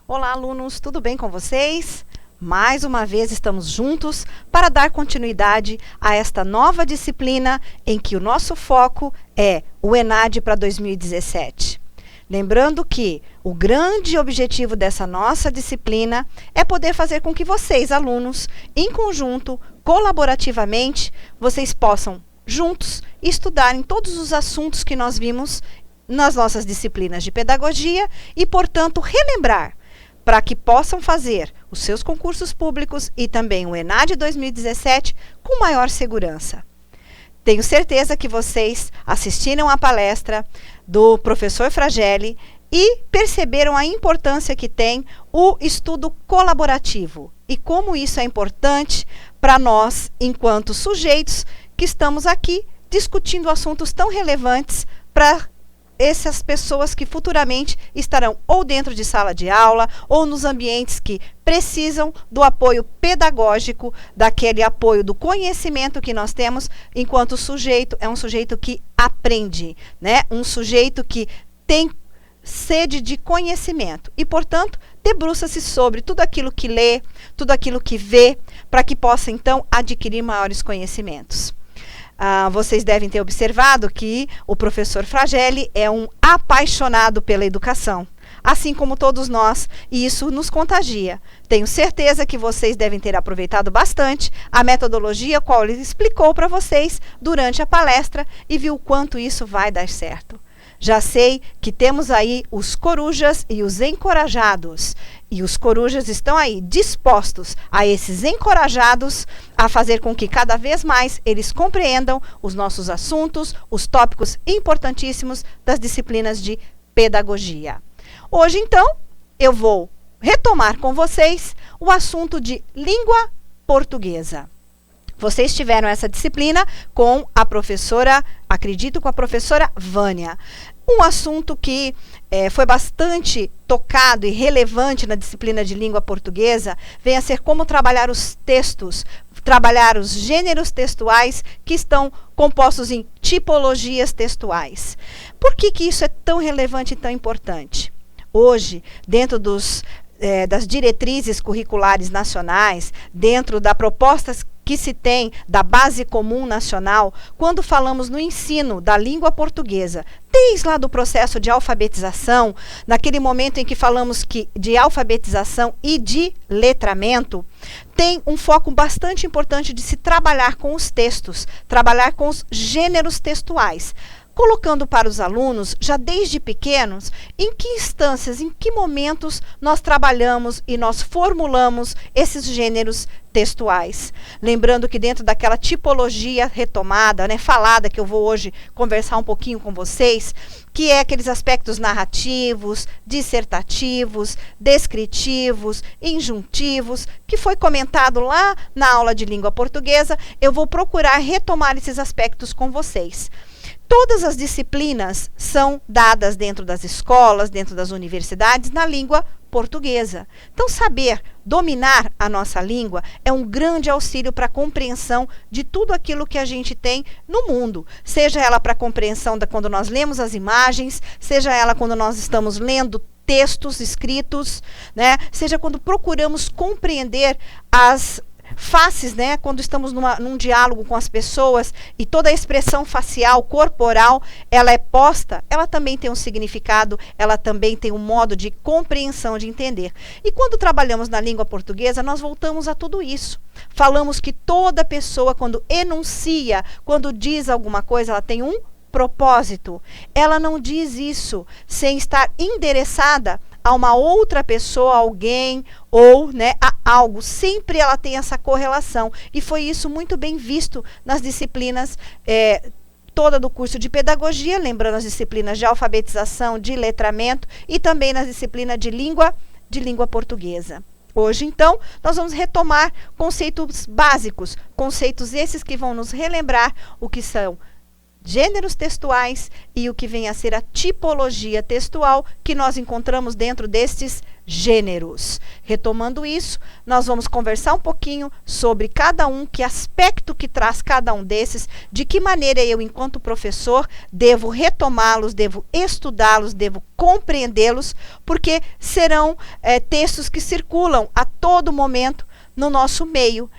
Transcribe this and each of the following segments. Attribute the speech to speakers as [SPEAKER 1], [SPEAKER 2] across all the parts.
[SPEAKER 1] Olá, alunos, tudo bem com vocês? Mais uma vez estamos juntos para dar continuidade a esta nova disciplina em que o nosso foco é o ENAD para 2017. Lembrando que o grande objetivo dessa nossa disciplina é poder fazer com que vocês, alunos, em conjunto, colaborativamente, vocês possam juntos estudarem todos os assuntos que nós vimos nas nossas disciplinas de pedagogia e, portanto, relembrar para que possam fazer os seus concursos públicos e também o ENAD 2017 com maior segurança. Tenho certeza que vocês assistiram à palestra do professor Fragelli e perceberam a importância que tem o estudo colaborativo e como isso é importante para nós, enquanto sujeitos que estamos aqui discutindo assuntos tão relevantes para essas pessoas que futuramente estarão ou dentro de sala de aula ou nos ambientes que precisam do apoio pedagógico, daquele apoio do conhecimento que nós temos enquanto sujeito, é um sujeito que aprende, né? Um sujeito que tem sede de conhecimento e, portanto, debruça-se sobre tudo aquilo que lê, tudo aquilo que vê, para que possa, então, adquirir maiores conhecimentos. Vocês devem ter observado que o professor Fragelli é um apaixonado pela educação, assim como todos nós, e isso nos contagia. Tenho certeza que vocês devem ter aproveitado bastante a metodologia qual ele explicou para vocês durante a palestra e viu o quanto isso vai dar certo. Já sei que temos aí os corujas e os encorajados. E os corujas estão aí dispostos a esses encorajados a fazer com que cada vez mais eles compreendam os nossos assuntos, os tópicos importantíssimos das disciplinas de pedagogia. Hoje, então, eu vou retomar com vocês o assunto de língua portuguesa. Vocês tiveram essa disciplina com a professora, acredito, com a professora Vânia. Um assunto que foi bastante tocado e relevante na disciplina de língua portuguesa vem a ser como trabalhar os textos, trabalhar os gêneros textuais que estão compostos em tipologias textuais. Por que isso é tão relevante e tão importante? Hoje, dentro das diretrizes curriculares nacionais, dentro da propostas que se tem da Base Comum Nacional, quando falamos no ensino da língua portuguesa, desde lá do processo de alfabetização, naquele momento em que falamos de alfabetização e de letramento, tem um foco bastante importante de se trabalhar com os textos, trabalhar com os gêneros textuais, colocando para os alunos, já desde pequenos, em que instâncias, em que momentos nós trabalhamos e nós formulamos esses gêneros textuais. Lembrando que dentro daquela tipologia retomada, né, falada, que eu vou hoje conversar um pouquinho com vocês, que é aqueles aspectos narrativos, dissertativos, descritivos, injuntivos, que foi comentado lá na aula de língua portuguesa, eu vou procurar retomar esses aspectos com vocês. Todas as disciplinas são dadas dentro das escolas, dentro das universidades, na língua portuguesa. Então, saber dominar a nossa língua é um grande auxílio para a compreensão de tudo aquilo que a gente tem no mundo. Seja ela para a compreensão quando nós lemos as imagens, seja ela quando nós estamos lendo textos escritos, né? Seja quando procuramos compreender as faces, né? Quando estamos num diálogo com as pessoas e toda a expressão facial, corporal, ela é posta, ela também tem um significado, ela também tem um modo de compreensão, de entender. E quando trabalhamos na língua portuguesa, nós voltamos a tudo isso. Falamos que toda pessoa, quando enuncia, quando diz alguma coisa, ela tem um propósito. Ela não diz isso sem estar endereçada a uma outra pessoa, alguém ou, né, a algo. Sempre ela tem essa correlação. E foi isso muito bem visto nas disciplinas toda do curso de pedagogia, lembrando as disciplinas de alfabetização, de letramento e também nas disciplinas de língua portuguesa. Hoje, então, nós vamos retomar conceitos básicos, conceitos esses que vão nos relembrar o que são gêneros textuais e o que vem a ser a tipologia textual que nós encontramos dentro destes gêneros. Retomando isso, nós vamos conversar um pouquinho sobre cada um, que aspecto que traz cada um desses, de que maneira eu, enquanto professor, devo retomá-los, devo estudá-los, devo compreendê-los, porque serão textos que circulam a todo momento no nosso meio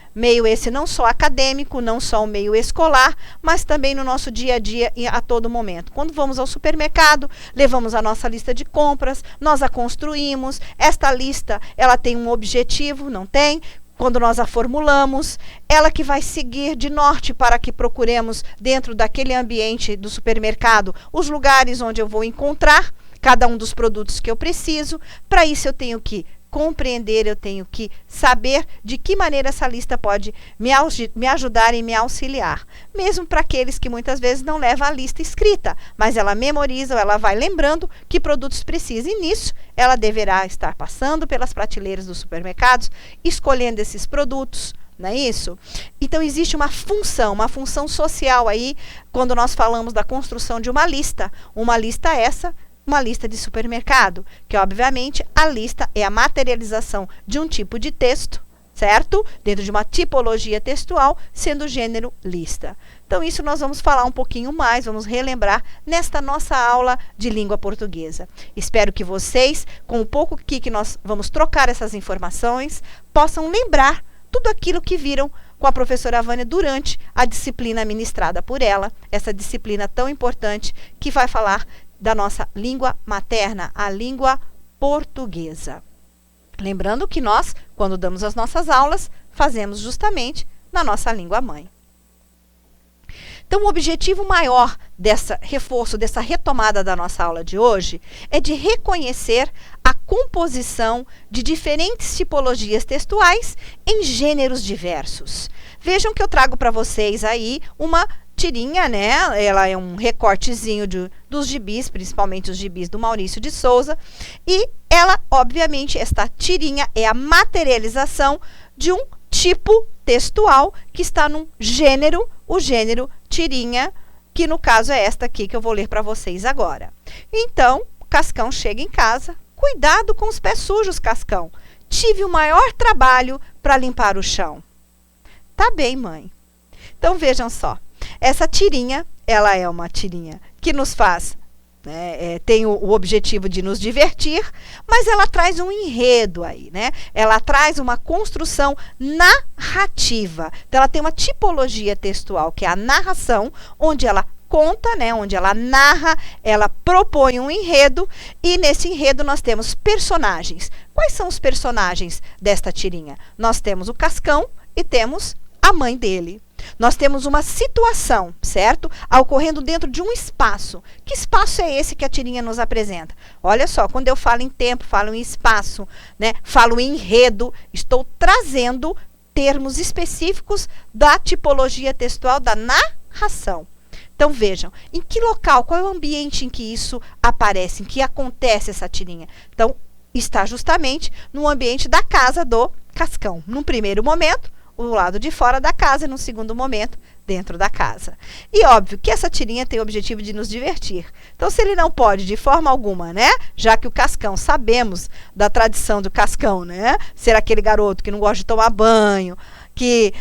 [SPEAKER 1] esse não só acadêmico, não só o meio escolar, mas também no nosso dia a dia e a todo momento. Quando vamos ao supermercado, levamos a nossa lista de compras, nós a construímos, esta lista ela tem um objetivo, não tem? Quando nós a formulamos, ela que vai seguir de norte para que procuremos dentro daquele ambiente do supermercado os lugares onde eu vou encontrar cada um dos produtos que eu preciso. Para isso eu tenho que compreender, eu tenho que saber de que maneira essa lista pode me ajudar e me auxiliar. Mesmo para aqueles que muitas vezes não levam a lista escrita, mas ela memoriza, ou ela vai lembrando que produtos precisa. E nisso, ela deverá estar passando pelas prateleiras dos supermercados, escolhendo esses produtos, não é isso? Então, existe uma função social aí, quando nós falamos da construção de uma lista essa, uma lista de supermercado, que obviamente a lista é a materialização de um tipo de texto, certo? Dentro de uma tipologia textual, sendo o gênero lista. Então isso nós vamos falar um pouquinho mais, vamos relembrar nesta nossa aula de língua portuguesa. Espero que vocês, com o pouco que nós vamos trocar essas informações, possam lembrar tudo aquilo que viram com a professora Vânia durante a disciplina ministrada por ela, essa disciplina tão importante que vai falar da nossa língua materna, a língua portuguesa. Lembrando que nós, quando damos as nossas aulas, fazemos justamente na nossa língua mãe. Então, o objetivo maior dessa reforço, dessa retomada da nossa aula de hoje, é de reconhecer a composição de diferentes tipologias textuais em gêneros diversos. Vejam que eu trago para vocês aí uma tirinha, né? Ela é um recortezinho dos gibis, principalmente os gibis do Maurício de Souza, e ela, obviamente, esta tirinha é a materialização de um tipo textual que está num gênero, o gênero tirinha, que no caso é esta aqui que eu vou ler para vocês agora. Então, Cascão chega em casa, cuidado com os pés sujos, Cascão. Tive o maior trabalho para limpar o chão. Tá bem, mãe. Então, vejam só. Essa tirinha, ela é uma tirinha que nos faz, tem o objetivo de nos divertir, mas ela traz um enredo aí, né? Ela traz uma construção narrativa. Então, ela tem uma tipologia textual, que é a narração, onde ela conta, né? Onde ela narra, ela propõe um enredo, e nesse enredo nós temos personagens. Quais são os personagens desta tirinha? Nós temos o Cascão e temos a mãe dele. Nós temos uma situação, certo? Ocorrendo dentro de um espaço. Que espaço é esse que a tirinha nos apresenta? Olha só, quando eu falo em tempo, falo em espaço, né? Falo em enredo, estou trazendo termos específicos da tipologia textual da narração. Então, vejam, em que local, qual é o ambiente em que isso aparece, em que acontece essa tirinha? Então, está justamente no ambiente da casa do Cascão. Num primeiro momento, o lado de fora da casa, e no segundo momento, dentro da casa. E óbvio que essa tirinha tem o objetivo de nos divertir. Então, se ele não pode, de forma alguma, né? Já que o Cascão, sabemos da tradição do Cascão, né? Ser aquele garoto que não gosta de tomar banho, que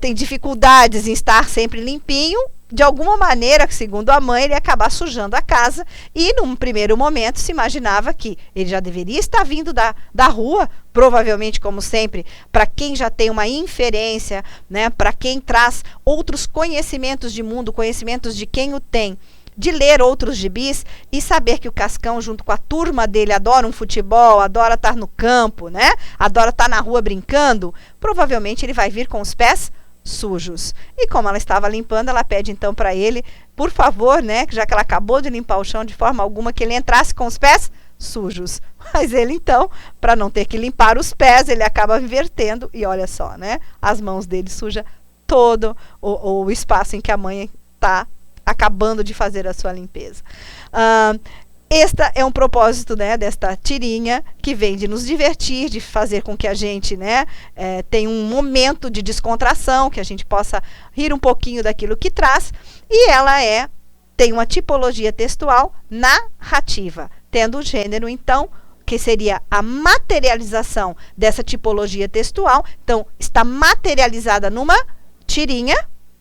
[SPEAKER 1] tem dificuldades em estar sempre limpinho, de alguma maneira, segundo a mãe, ele ia acabar sujando a casa, e num primeiro momento se imaginava que ele já deveria estar vindo da rua, provavelmente, como sempre, para quem já tem uma inferência, né, para quem traz outros conhecimentos de mundo, conhecimentos de quem o tem, de ler outros gibis e saber que o Cascão, junto com a turma dele, adora um futebol, adora estar no campo, né, adora estar na rua brincando, provavelmente ele vai vir com os pés sujos. E como ela estava limpando, ela pede então para ele, por favor, né, já que ela acabou de limpar o chão, de forma alguma que ele entrasse com os pés sujos. Mas ele então, para não ter que limpar os pés, ele acaba invertendo, e olha só, né, as mãos dele suja todo o espaço em que a mãe está acabando de fazer a sua limpeza. Este é um propósito, né, desta tirinha, que vem de nos divertir, de fazer com que a gente, né, tenha um momento de descontração, que a gente possa rir um pouquinho daquilo que traz, e ela tem uma tipologia textual narrativa, tendo o gênero, então, que seria a materialização dessa tipologia textual. Então, está materializada numa tirinha,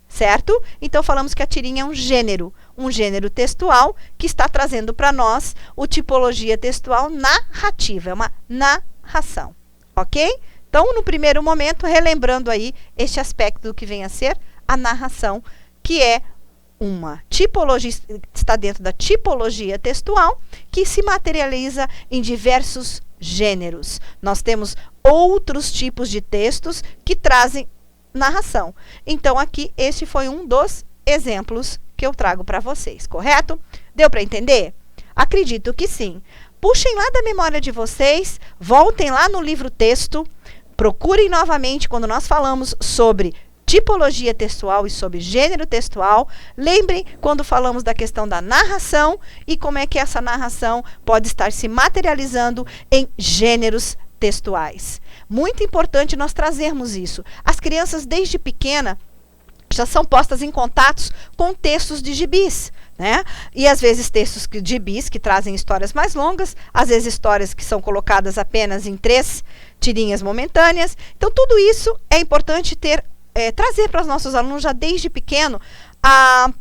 [SPEAKER 1] certo? Então, falamos que a tirinha é um gênero textual que está trazendo para nós o tipologia textual narrativa, é uma narração, ok? Então, no primeiro momento, relembrando aí este aspecto do que vem a ser a narração, que é uma tipologia, está dentro da tipologia textual, que se materializa em diversos gêneros. Nós temos outros tipos de textos que trazem narração. Então, aqui, este foi um dos exemplos que eu trago para vocês, correto? Deu para entender? Acredito que sim. Puxem lá da memória de vocês, voltem lá no livro-texto, procurem novamente quando nós falamos sobre tipologia textual e sobre gênero textual. Lembrem quando falamos da questão da narração e como é que essa narração pode estar se materializando em gêneros textuais. Muito importante nós trazermos isso. As crianças, desde pequena, já são postas em contatos com textos de gibis, né? E às vezes textos de gibis que trazem histórias mais longas, às vezes histórias que são colocadas apenas em 3 tirinhas momentâneas. Então, tudo isso é importante trazer para os nossos alunos já desde pequeno,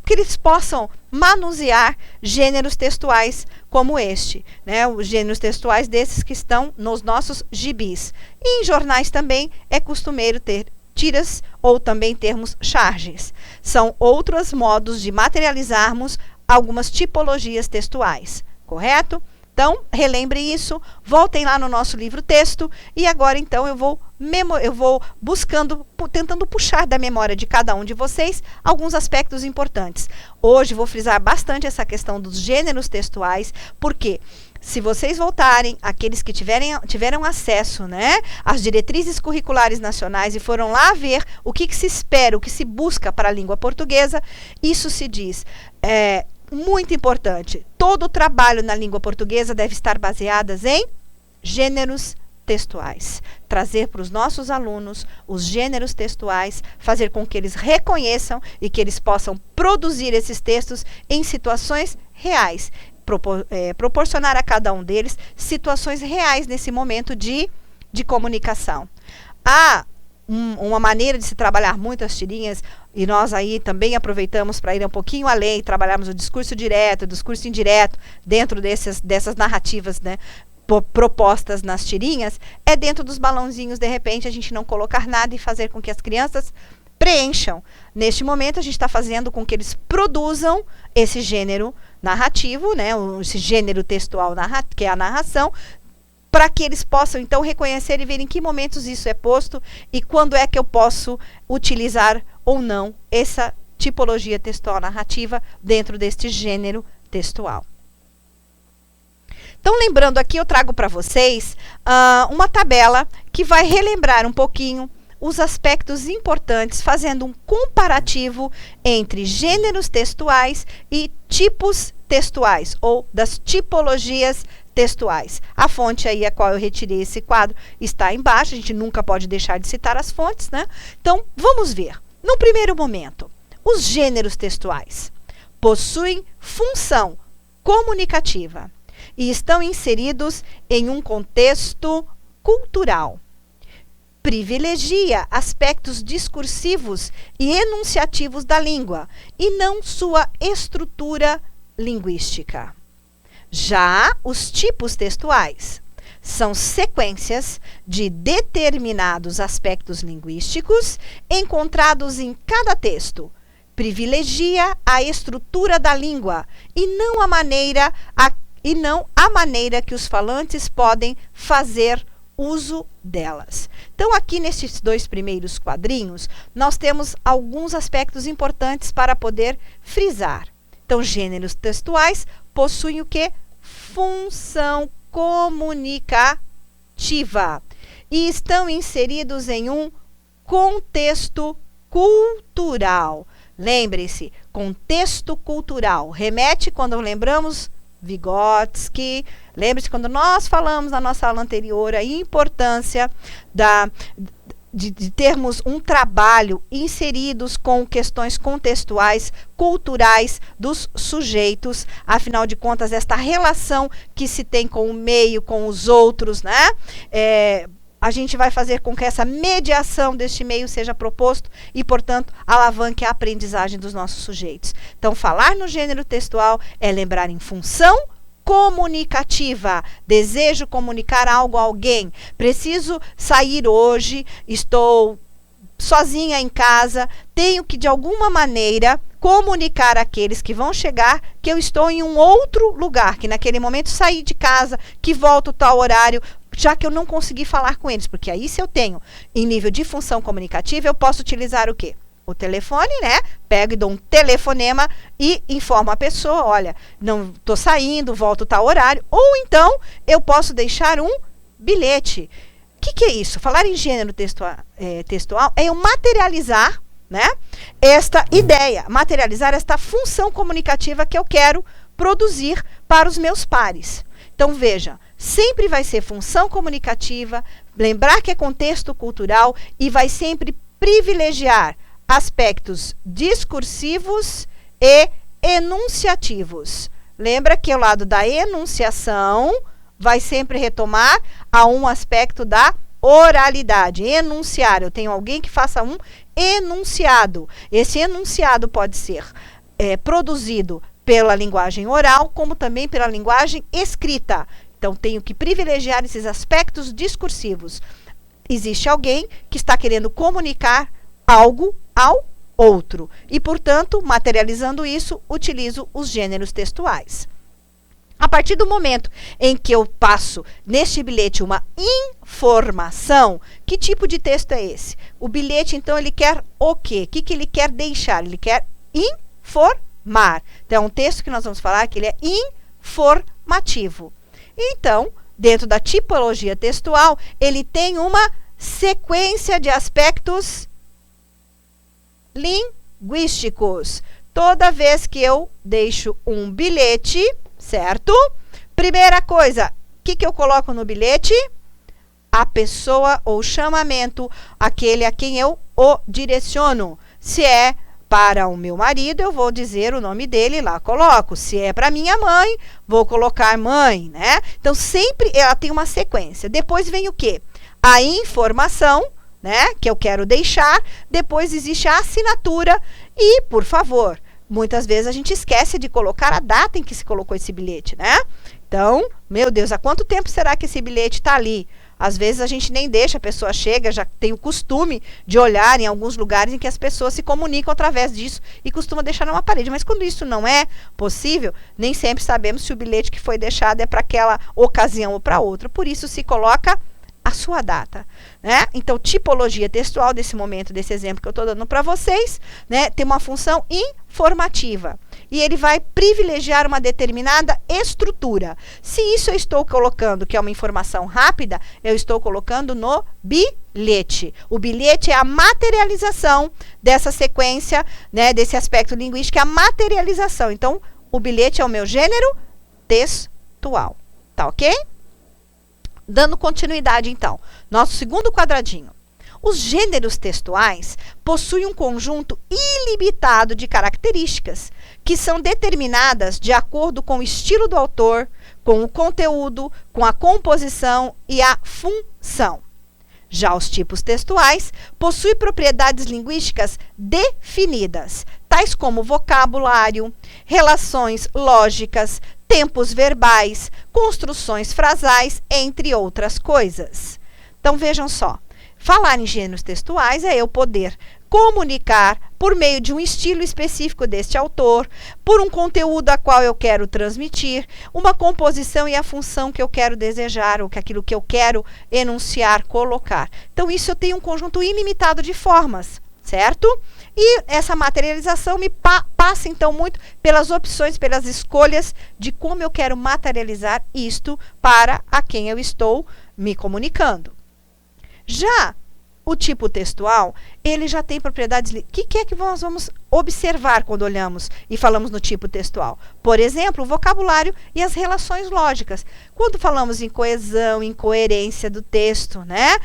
[SPEAKER 1] que eles possam manusear gêneros textuais como este, né? Os gêneros textuais desses que estão nos nossos gibis. E em jornais também é costumeiro ter tiras ou também termos charges. São outros modos de materializarmos algumas tipologias textuais, correto? Então, relembrem isso, voltem lá no nosso livro-texto e agora, então, eu vou tentando puxar da memória de cada um de vocês alguns aspectos importantes. Hoje, vou frisar bastante essa questão dos gêneros textuais, porque se vocês voltarem, aqueles que tiveram acesso, né, às diretrizes curriculares nacionais e foram lá ver o que se espera, o que se busca para a língua portuguesa, isso se diz... muito importante, todo o trabalho na língua portuguesa deve estar baseado em gêneros textuais. Trazer para os nossos alunos os gêneros textuais, fazer com que eles reconheçam e que eles possam produzir esses textos em situações reais. Proporcionar a cada um deles situações reais nesse momento de comunicação. Uma maneira de se trabalhar muito as tirinhas, e nós aí também aproveitamos para ir um pouquinho além, trabalharmos o discurso direto, o discurso indireto, dentro dessas narrativas, né, propostas nas tirinhas, é dentro dos balãozinhos, de repente, a gente não colocar nada e fazer com que as crianças preencham. Neste momento, a gente está fazendo com que eles produzam esse gênero narrativo, né, esse gênero textual, que é a narração, para que eles possam, então, reconhecer e ver em que momentos isso é posto e quando é que eu posso utilizar ou não essa tipologia textual narrativa dentro deste gênero textual. Então, lembrando aqui, eu trago para vocês uma tabela que vai relembrar um pouquinho os aspectos importantes, fazendo um comparativo entre gêneros textuais e tipos textuais, ou das tipologias textuais. A fonte aí a qual eu retirei esse quadro está embaixo, a gente nunca pode deixar de citar as fontes, né? Então, vamos ver. No primeiro momento, os gêneros textuais possuem função comunicativa e estão inseridos em um contexto cultural. Privilegia aspectos discursivos e enunciativos da língua e não sua estrutura linguística. Já os tipos textuais são sequências de determinados aspectos linguísticos encontrados em cada texto. Privilegia a estrutura da língua e não a maneira que os falantes podem fazer uso delas. Então, aqui nesses 2 primeiros quadrinhos, nós temos alguns aspectos importantes para poder frisar. Então, gêneros textuais possuem o quê? Função comunicativa e estão inseridos em um contexto cultural. Lembre-se, contexto cultural remete, quando lembramos, Vygotsky. Lembre-se, quando nós falamos na nossa aula anterior, a importância de termos um trabalho inseridos com questões contextuais, culturais dos sujeitos, afinal de contas, esta relação que se tem com o meio, com os outros, né? A gente vai fazer com que essa mediação deste meio seja proposto e, portanto, alavanque a aprendizagem dos nossos sujeitos. Então, falar no gênero textual é lembrar em função comunicativa. Desejo comunicar algo a alguém. Preciso sair hoje, estou sozinha em casa, tenho que, de alguma maneira, comunicar àqueles que vão chegar que eu estou em um outro lugar, que naquele momento saí de casa, que volto tal horário, já que eu não consegui falar com eles. Porque aí, se eu tenho em nível de função comunicativa, eu posso utilizar o quê? O telefone, né? Pego e dou um telefonema e informo a pessoa, olha, não estou saindo, volto tal horário. Ou então, eu posso deixar um bilhete. O que é isso? Falar em gênero textual é eu materializar, né, esta ideia, materializar esta função comunicativa que eu quero produzir para os meus pares. Então, veja, sempre vai ser função comunicativa, lembrar que é contexto cultural e vai sempre privilegiar aspectos discursivos e enunciativos. Lembra que o lado da enunciação vai sempre retomar a um aspecto da oralidade. Enunciar, eu tenho alguém que faça um enunciado. Esse enunciado pode ser produzido pela linguagem oral, como também pela linguagem escrita. Então, tenho que privilegiar esses aspectos discursivos. Existe alguém que está querendo comunicar algo ao outro. E, portanto, materializando isso, utilizo os gêneros textuais. A partir do momento em que eu passo neste bilhete uma informação, que tipo de texto é esse? O bilhete, então, ele quer o quê? O que ele quer deixar? Ele quer informar. Então, é um texto que nós vamos falar que ele é informativo. Então, dentro da tipologia textual, ele tem uma sequência de aspectos linguísticos. Toda vez que eu deixo um bilhete, certo? Primeira coisa, o que eu coloco no bilhete? A pessoa ou chamamento, aquele a quem eu o direciono. Se é para o meu marido, eu vou dizer o nome dele lá, coloco. Se é para minha mãe, vou colocar mãe, né? Então, sempre ela tem uma sequência. Depois vem o quê? A informação, né, que eu quero deixar. Depois existe a assinatura e, por favor, muitas vezes a gente esquece de colocar a data em que se colocou esse bilhete, né? Então, meu Deus, há quanto tempo será que esse bilhete está ali? Às vezes a gente nem deixa, a pessoa chega, já tem o costume de olhar em alguns lugares em que as pessoas se comunicam através disso e costuma deixar numa parede. Mas quando isso não é possível, nem sempre sabemos se o bilhete que foi deixado é para aquela ocasião ou para outra. Por isso se coloca a sua data, né? Então, tipologia textual, desse momento, desse exemplo que eu estou dando para vocês, né, tem uma função informativa. E ele vai privilegiar uma determinada estrutura. Se isso eu estou colocando, que é uma informação rápida, eu estou colocando no bilhete. O bilhete é a materialização dessa sequência, né, desse aspecto linguístico, é a materialização. Então, o bilhete é o meu gênero textual. Tá ok? Dando continuidade, então, nosso segundo quadradinho. Os gêneros textuais possuem um conjunto ilimitado de características que são determinadas de acordo com o estilo do autor, com o conteúdo, com a composição e a função. Já os tipos textuais possuem propriedades linguísticas definidas, tais como vocabulário, relações lógicas, tempos verbais, construções frasais, entre outras coisas. Então, vejam só. Falar em gêneros textuais é eu poder comunicar por meio de um estilo específico deste autor, por um conteúdo a qual eu quero transmitir, uma composição e a função que eu quero desejar, ou que aquilo que eu quero enunciar, colocar. Então, isso eu tenho um conjunto ilimitado de formas, certo? E essa materialização me passa, então, muito pelas opções, pelas escolhas de como eu quero materializar isto para a quem eu estou me comunicando. Já o tipo textual, ele já tem propriedades... O que é que nós vamos observar quando olhamos e falamos no tipo textual? Por exemplo, o vocabulário e as relações lógicas. Quando falamos em coesão, em coerência do texto, né?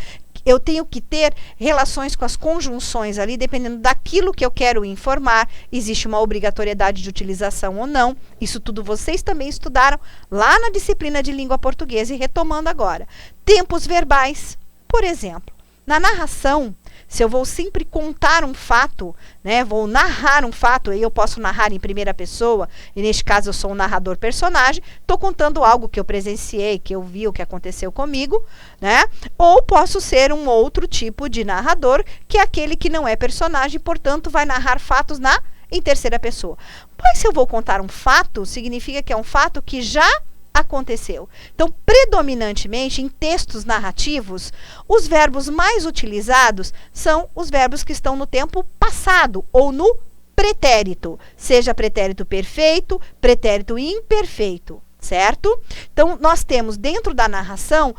[SPEAKER 1] eu tenho que ter relações com as conjunções ali, dependendo daquilo que eu quero informar. Existe uma obrigatoriedade de utilização ou não. Isso tudo vocês também estudaram lá na disciplina de língua portuguesa e retomando agora. Tempos verbais, por exemplo. Na narração, se eu vou sempre contar um fato, né, vou narrar um fato, aí eu posso narrar em primeira pessoa, e neste caso eu sou um narrador personagem, estou contando algo que eu presenciei, que eu vi, o que aconteceu comigo, né? Ou posso ser um outro tipo de narrador, que é aquele que não é personagem, portanto vai narrar fatos em terceira pessoa. Mas se eu vou contar um fato, significa que é um fato que já aconteceu. Então, predominantemente, em textos narrativos, os verbos mais utilizados são os verbos que estão no tempo passado ou no pretérito, seja pretérito perfeito, pretérito imperfeito, certo? Então, nós temos dentro da narração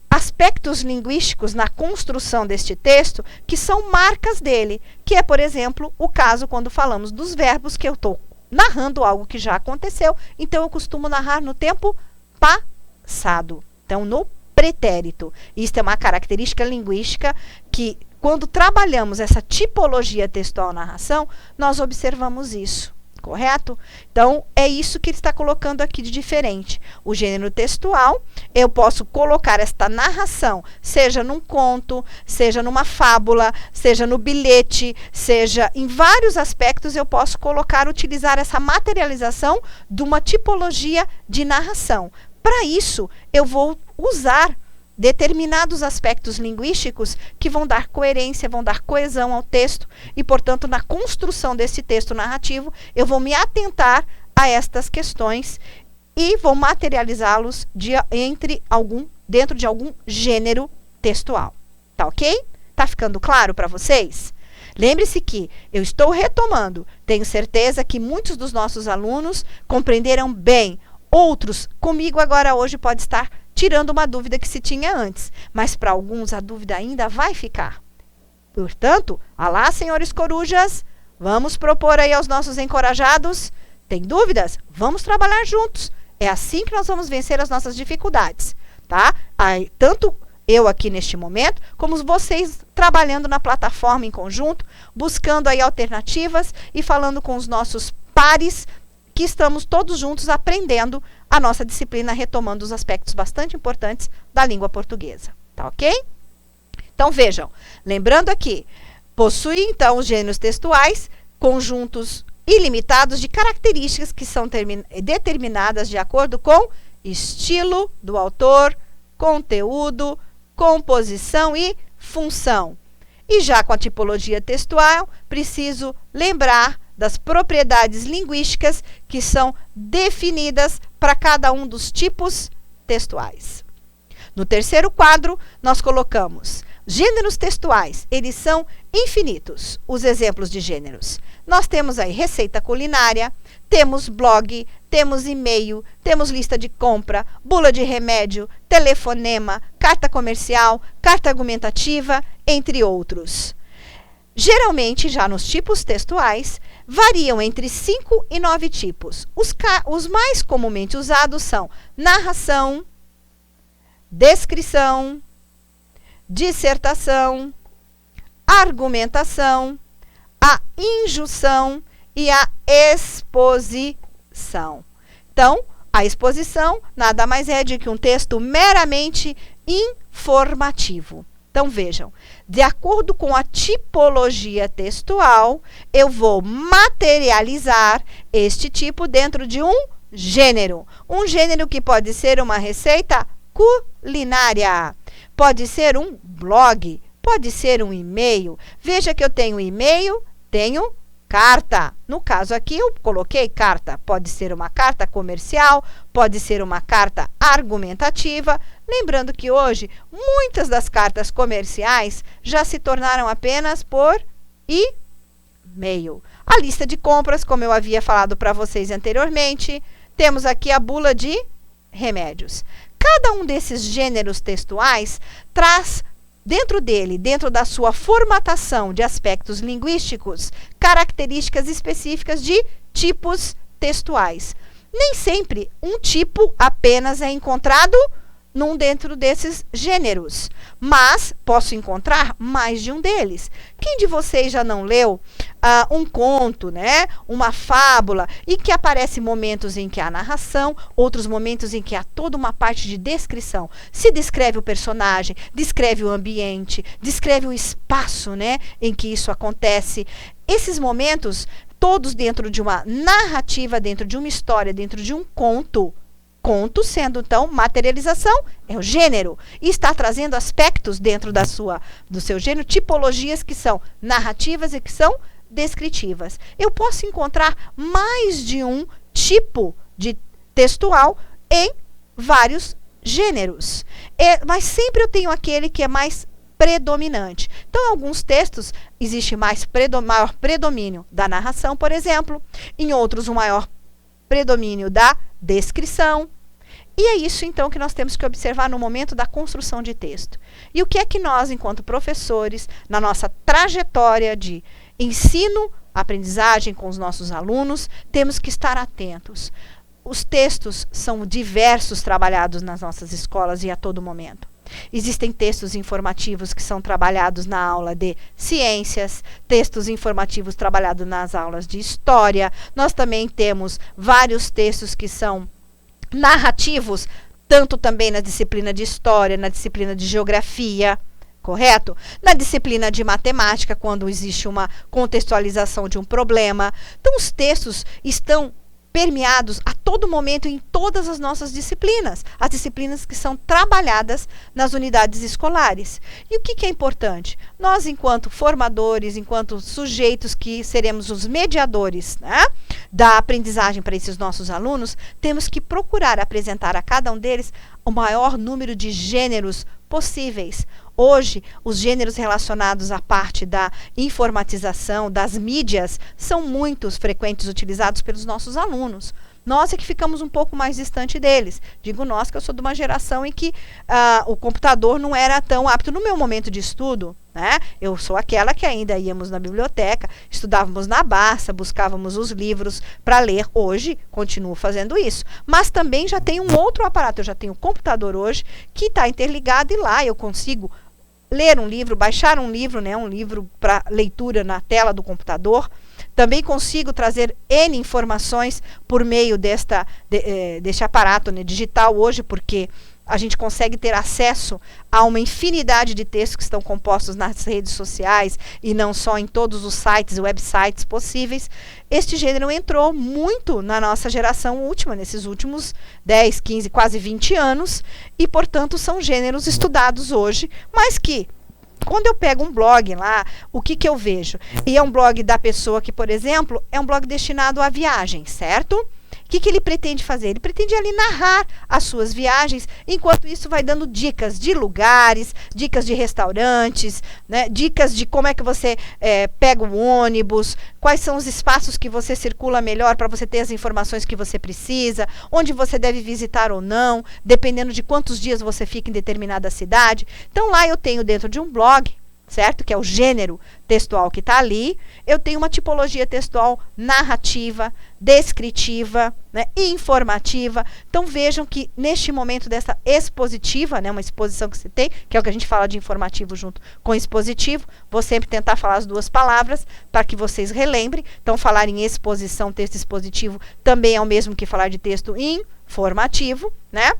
[SPEAKER 1] aspectos linguísticos na construção deste texto que são marcas dele, que é, por exemplo, o caso quando falamos dos verbos que eu estou narrando algo que já aconteceu, então eu costumo narrar no tempo passado, então no pretérito. Isso é uma característica linguística que, quando trabalhamos essa tipologia textual narração, nós observamos isso, correto? Então, é isso que ele está colocando aqui de diferente. O gênero textual, eu posso colocar esta narração, seja num conto, seja numa fábula, seja no bilhete, seja em vários aspectos, eu posso utilizar essa materialização de uma tipologia de narração. Para isso, eu vou usar determinados aspectos linguísticos que vão dar coerência, vão dar coesão ao texto e, portanto, na construção desse texto narrativo, eu vou me atentar a estas questões e vou materializá-los dentro de algum gênero textual. Tá ok? Tá ficando claro para vocês? Lembre-se que eu estou retomando. Tenho certeza que muitos dos nossos alunos compreenderam bem. Outros, comigo agora hoje, pode estar tirando uma dúvida que se tinha antes, mas para alguns a dúvida ainda vai ficar. Portanto, alá, senhores corujas, vamos propor aí aos nossos encorajados. Tem dúvidas? Vamos trabalhar juntos. É assim que nós vamos vencer as nossas dificuldades, tá? Aí, tanto eu aqui neste momento, como vocês trabalhando na plataforma em conjunto, buscando aí alternativas e falando com os nossos pares, que estamos todos juntos aprendendo a nossa disciplina, retomando os aspectos bastante importantes da língua portuguesa. Tá ok? Então, vejam, lembrando aqui, possui, então, os gêneros textuais, conjuntos ilimitados de características que são determinadas de acordo com estilo do autor, conteúdo, composição e função. E já com a tipologia textual, preciso lembrar das propriedades linguísticas que são definidas para cada um dos tipos textuais. No terceiro quadro, nós colocamos gêneros textuais. Eles são infinitos, os exemplos de gêneros. Nós temos aí receita culinária, temos blog, temos e-mail, temos lista de compra, bula de remédio, telefonema, carta comercial, carta argumentativa, entre outros. Geralmente, já nos tipos textuais, variam entre 5 e 9 tipos. Os mais comumente usados são narração, descrição, dissertação, argumentação, a injunção e a exposição. Então, a exposição nada mais é do que um texto meramente informativo. Então, vejam, de acordo com a tipologia textual, eu vou materializar este tipo dentro de um gênero. Um gênero que pode ser uma receita culinária, pode ser um blog, pode ser um e-mail. Veja que eu tenho e-mail, tenho carta. No caso aqui, eu coloquei carta. Pode ser uma carta comercial, pode ser uma carta argumentativa. Lembrando que hoje, muitas das cartas comerciais já se tornaram apenas por e-mail. A lista de compras, como eu havia falado para vocês anteriormente, temos aqui a bula de remédios. Cada um desses gêneros textuais traz dentro dele, dentro da sua formatação de aspectos linguísticos, características específicas de tipos textuais. Nem sempre um tipo apenas é encontrado dentro desses gêneros, mas posso encontrar mais de um deles. Quem de vocês já não leu um conto, né, uma fábula, e que aparece momentos em que há narração, outros momentos em que há toda uma parte de descrição? Se descreve o personagem, descreve o ambiente, descreve o espaço, né, em que isso acontece. Esses momentos, todos dentro de uma narrativa, dentro de uma história, dentro de um conto, conto sendo, então, materialização, é o gênero. E está trazendo aspectos dentro do seu gênero, tipologias que são narrativas e que são descritivas. Eu posso encontrar mais de um tipo de textual em vários gêneros. Mas sempre eu tenho aquele que é mais predominante. Então, em alguns textos, existe maior predomínio da narração, por exemplo. Em outros, um maior predomínio da descrição. E é isso, então, que nós temos que observar no momento da construção de texto. E o que é que nós, enquanto professores, na nossa trajetória de ensino, aprendizagem com os nossos alunos, temos que estar atentos. Os textos são diversos trabalhados nas nossas escolas e a todo momento. Existem textos informativos que são trabalhados na aula de ciências, textos informativos trabalhados nas aulas de história. Nós também temos vários textos que são narrativos, tanto também na disciplina de história, na disciplina de geografia, correto? Na disciplina de matemática, quando existe uma contextualização de um problema. Então, os textos estão permeados a todo momento em todas as nossas disciplinas, as disciplinas que são trabalhadas nas unidades escolares. E o que é importante? Nós, enquanto formadores, enquanto sujeitos que seremos os mediadores, né, da aprendizagem para esses nossos alunos, temos que procurar apresentar a cada um deles o maior número de gêneros possíveis. Hoje, os gêneros relacionados à parte da informatização, das mídias, são muito frequentes utilizados pelos nossos alunos. Nós é que ficamos um pouco mais distante deles. Digo nós, que eu sou de uma geração em que o computador não era tão apto. No meu momento de estudo, né, eu sou aquela que ainda íamos na biblioteca, estudávamos na Barça, buscávamos os livros para ler. Hoje, continuo fazendo isso. Mas também já tenho um outro aparato. Eu já tenho um computador hoje que está interligado e lá eu consigo ler um livro, baixar um livro, né, um livro para leitura na tela do computador. Também consigo trazer N informações por meio deste aparato, né, digital hoje, porque a gente consegue ter acesso a uma infinidade de textos que estão compostos nas redes sociais e não só em todos os sites e websites possíveis. Este gênero entrou muito na nossa geração última, nesses últimos 10, 15, quase 20 anos, e, portanto, são gêneros estudados hoje, mas que, quando eu pego um blog lá, o que eu vejo? E é um blog da pessoa que, por exemplo, é um blog destinado a viagens, certo? O que ele pretende fazer? Ele pretende ali narrar as suas viagens, enquanto isso vai dando dicas de lugares, dicas de restaurantes, né? Dicas de como é que você pega o ônibus, quais são os espaços que você circula melhor para você ter as informações que você precisa, onde você deve visitar ou não, dependendo de quantos dias você fica em determinada cidade. Então lá eu tenho dentro de um blog, certo? Que é o gênero textual que está ali. Eu tenho uma tipologia textual narrativa, descritiva, né, e informativa. Então vejam que neste momento dessa expositiva, né, uma exposição que você tem, que é o que a gente fala de informativo junto com expositivo, vou sempre tentar falar as duas palavras para que vocês relembrem. Então falar em exposição, texto expositivo, também é o mesmo que falar de texto informativo, né?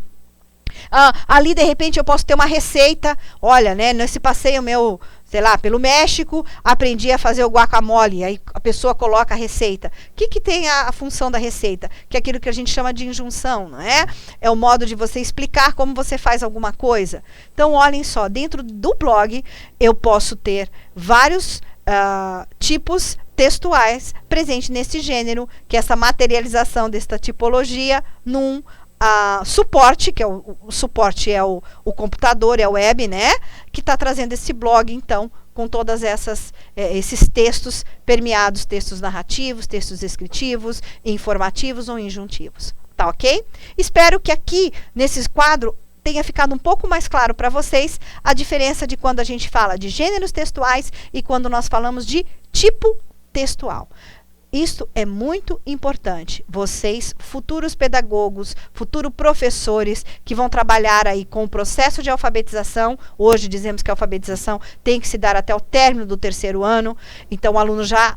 [SPEAKER 1] Ali de repente eu posso ter uma receita. Olha, né, nesse passeio meu, sei lá, pelo México, aprendi a fazer o guacamole. Aí a pessoa coloca a receita. O que tem a função da receita? Que é aquilo que a gente chama de injunção, não é? É o modo de você explicar como você faz alguma coisa. Então, olhem só, dentro do blog eu posso ter vários tipos textuais presentes nesse gênero, que é essa materialização desta tipologia num suporte, que é o suporte é o computador, é a web, né? Que está trazendo esse blog, então, com todas esses textos permeados, textos narrativos, textos descritivos, informativos ou injuntivos. Tá ok? Espero que aqui, nesse quadro, tenha ficado um pouco mais claro para vocês a diferença de quando a gente fala de gêneros textuais e quando nós falamos de tipo textual. Isso é muito importante. Vocês, futuros pedagogos, futuros professores que vão trabalhar aí com o processo de alfabetização, hoje dizemos que a alfabetização tem que se dar até o término do terceiro ano, então o aluno já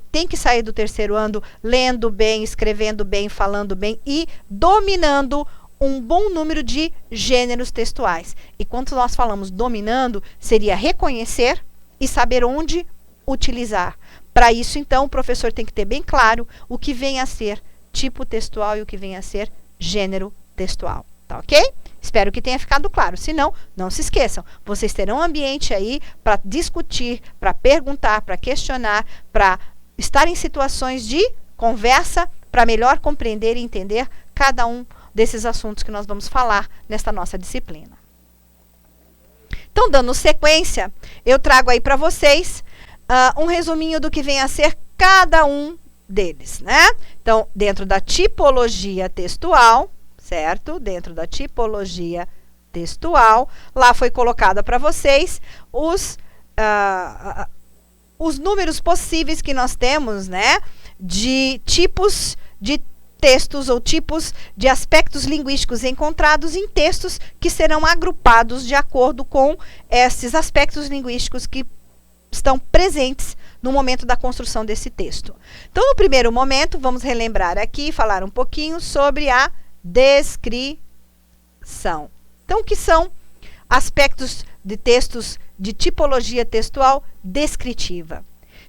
[SPEAKER 1] tem que sair do terceiro ano lendo bem, escrevendo bem, falando bem e dominando um bom número de gêneros textuais. E quando nós falamos dominando, seria reconhecer e saber onde utilizar. Para isso, então, o professor tem que ter bem claro o que vem a ser tipo textual e o que vem a ser gênero textual. Tá ok? Espero que tenha ficado claro. Se não, não se esqueçam. Vocês terão um ambiente aí para discutir, para perguntar, para questionar, para estar em situações de conversa, para melhor compreender e entender cada um desses assuntos que nós vamos falar nesta nossa disciplina. Então, dando sequência, eu trago aí para vocês um resuminho do que vem a ser cada um deles, né? Então, dentro da tipologia textual, certo? Dentro da tipologia textual, lá foi colocada para vocês os números possíveis que nós temos, né? De tipos de textos ou tipos de aspectos linguísticos encontrados em textos que serão agrupados de acordo com esses aspectos linguísticos que estão presentes no momento da construção desse texto. Então, no primeiro momento, vamos relembrar aqui e falar um pouquinho sobre a descrição. Então, o que são aspectos de textos de tipologia textual descritiva?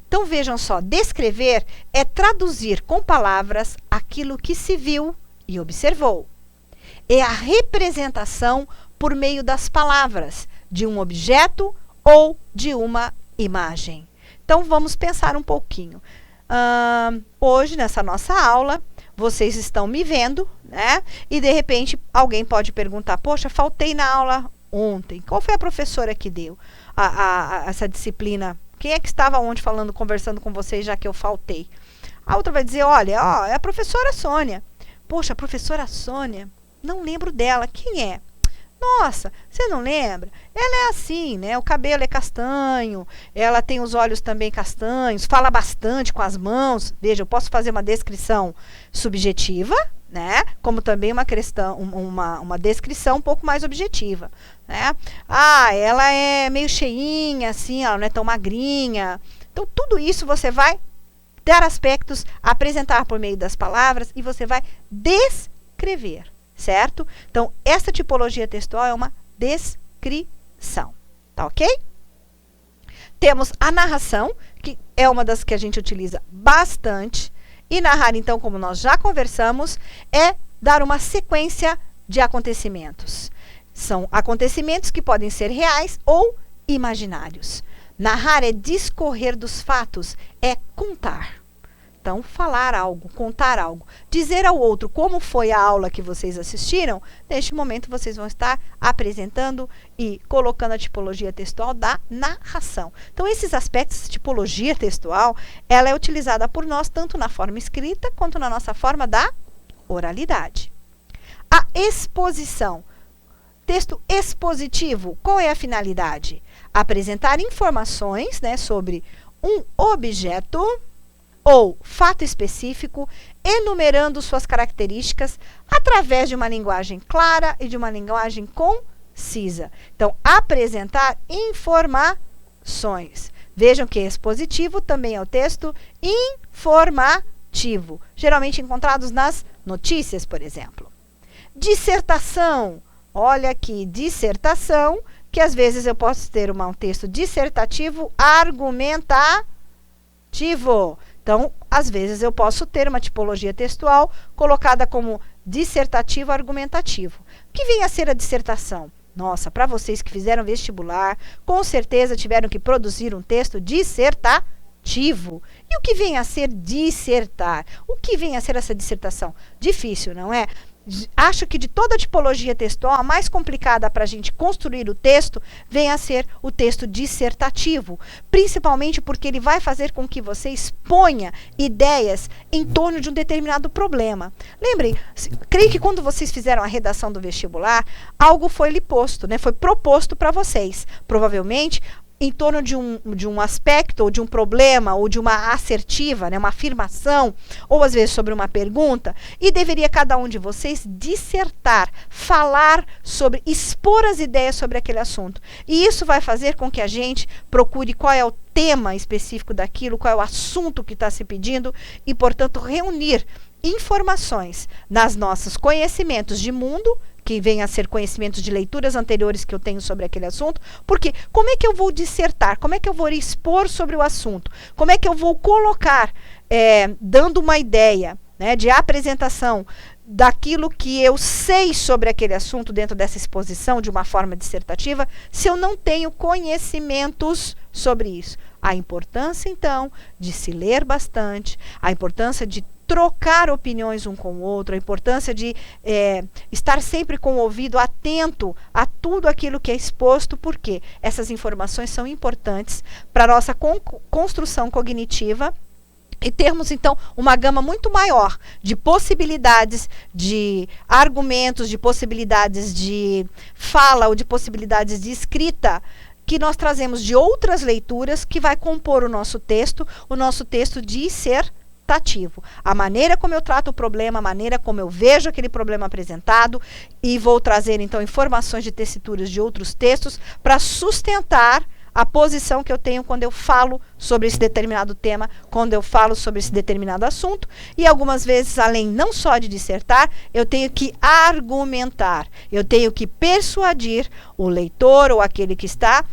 [SPEAKER 1] Então, vejam só, descrever é traduzir com palavras aquilo que se viu e observou. É a representação por meio das palavras de um objeto ou de uma imagem. Então, vamos pensar um pouquinho. Hoje, nessa nossa aula, vocês estão me vendo, né? E, de repente, alguém pode perguntar, poxa, faltei na aula ontem. Qual foi a professora que deu essa disciplina? Quem é que estava onde falando, conversando com vocês, já que eu faltei? A outra vai dizer, olha, é a professora Sônia. Poxa, a professora Sônia, não lembro dela. Quem é? Nossa, você não lembra? Ela é assim, né? O cabelo é castanho, ela tem os olhos também castanhos, fala bastante com as mãos. Veja, eu posso fazer uma descrição subjetiva, né? Como também uma descrição um pouco mais objetiva, né? Ela é meio cheinha, assim, ela não é tão magrinha. Então, tudo isso você vai dar aspectos, apresentar por meio das palavras e você vai descrever. Certo? Então, essa tipologia textual é uma descrição. Tá ok? Temos a narração, que é uma das que a gente utiliza bastante. E narrar, então, como nós já conversamos, é dar uma sequência de acontecimentos. São acontecimentos que podem ser reais ou imaginários. Narrar é discorrer dos fatos, é contar. Então, falar algo, contar algo, dizer ao outro como foi a aula que vocês assistiram, neste momento vocês vão estar apresentando e colocando a tipologia textual da narração. Então, esses aspectos, tipologia textual, ela é utilizada por nós tanto na forma escrita quanto na nossa forma da oralidade. A exposição. Texto expositivo, qual é a finalidade? Apresentar informações, né, sobre um objeto ou fato específico, enumerando suas características através de uma linguagem clara e de uma linguagem concisa. Então, apresentar informações. Vejam que expositivo também é o texto informativo, geralmente encontrados nas notícias, por exemplo. Dissertação. Olha aqui, dissertação, que às vezes eu posso ter um texto dissertativo argumentativo. Então, às vezes eu posso ter uma tipologia textual colocada como dissertativo argumentativo. O que vem a ser a dissertação? Nossa, para vocês que fizeram vestibular, com certeza tiveram que produzir um texto dissertativo. E o que vem a ser dissertar? O que vem a ser essa dissertação? Difícil, não é? Acho que de toda a tipologia textual, a mais complicada para a gente construir o texto vem a ser o texto dissertativo, principalmente porque ele vai fazer com que você exponha ideias em torno de um determinado problema. Lembrem, creio que quando vocês fizeram a redação do vestibular, algo foi lhe posto, né? Foi proposto para vocês. Provavelmente, em torno de um aspecto, ou de um problema, ou de uma assertiva, né, uma afirmação, ou às vezes sobre uma pergunta, e deveria cada um de vocês dissertar, falar sobre, expor as ideias sobre aquele assunto. E isso vai fazer com que a gente procure qual é o tema específico daquilo, qual é o assunto que está se pedindo, e, portanto, reunir informações nas nossos conhecimentos de mundo, que vem a ser conhecimentos de leituras anteriores que eu tenho sobre aquele assunto, porque como é que eu vou dissertar, como é que eu vou expor sobre o assunto, como é que eu vou colocar, dando uma ideia, né, de apresentação daquilo que eu sei sobre aquele assunto dentro dessa exposição de uma forma dissertativa, se eu não tenho conhecimentos sobre isso. A importância, então, de se ler bastante, a importância de trocar opiniões um com o outro, a importância de estar sempre com o ouvido atento a tudo aquilo que é exposto, porque essas informações são importantes para a nossa construção cognitiva e termos, então, uma gama muito maior de possibilidades, de argumentos, de possibilidades de fala ou de possibilidades de escrita que nós trazemos de outras leituras que vai compor o nosso texto dissertativo. A maneira como eu trato o problema, a maneira como eu vejo aquele problema apresentado, e vou trazer então informações de tessituras de outros textos para sustentar a posição que eu tenho quando eu falo sobre esse determinado tema, quando eu falo sobre esse determinado assunto, e algumas vezes, além não só de dissertar, eu tenho que argumentar, eu tenho que persuadir o leitor ou aquele que está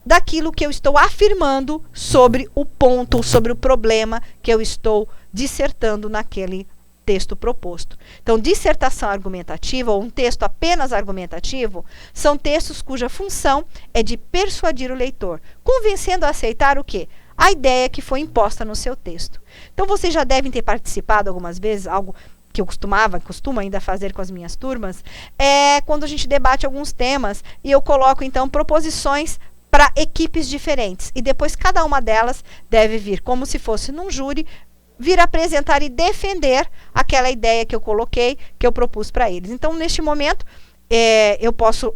[SPEAKER 1] daquilo que eu estou afirmando sobre o ponto, sobre o problema que eu estou dissertando naquele texto proposto. Então, dissertação argumentativa ou um texto apenas argumentativo são textos cuja função é de persuadir o leitor, convencendo a aceitar o quê? A ideia que foi imposta no seu texto. Então, vocês já devem ter participado algumas vezes, algo que eu costumo ainda fazer com as minhas turmas, é quando a gente debate alguns temas e eu coloco, então, proposições para equipes diferentes. E depois cada uma delas deve vir, como se fosse num júri, vir apresentar e defender aquela ideia que eu coloquei, que eu propus para eles. Então, neste momento, eu posso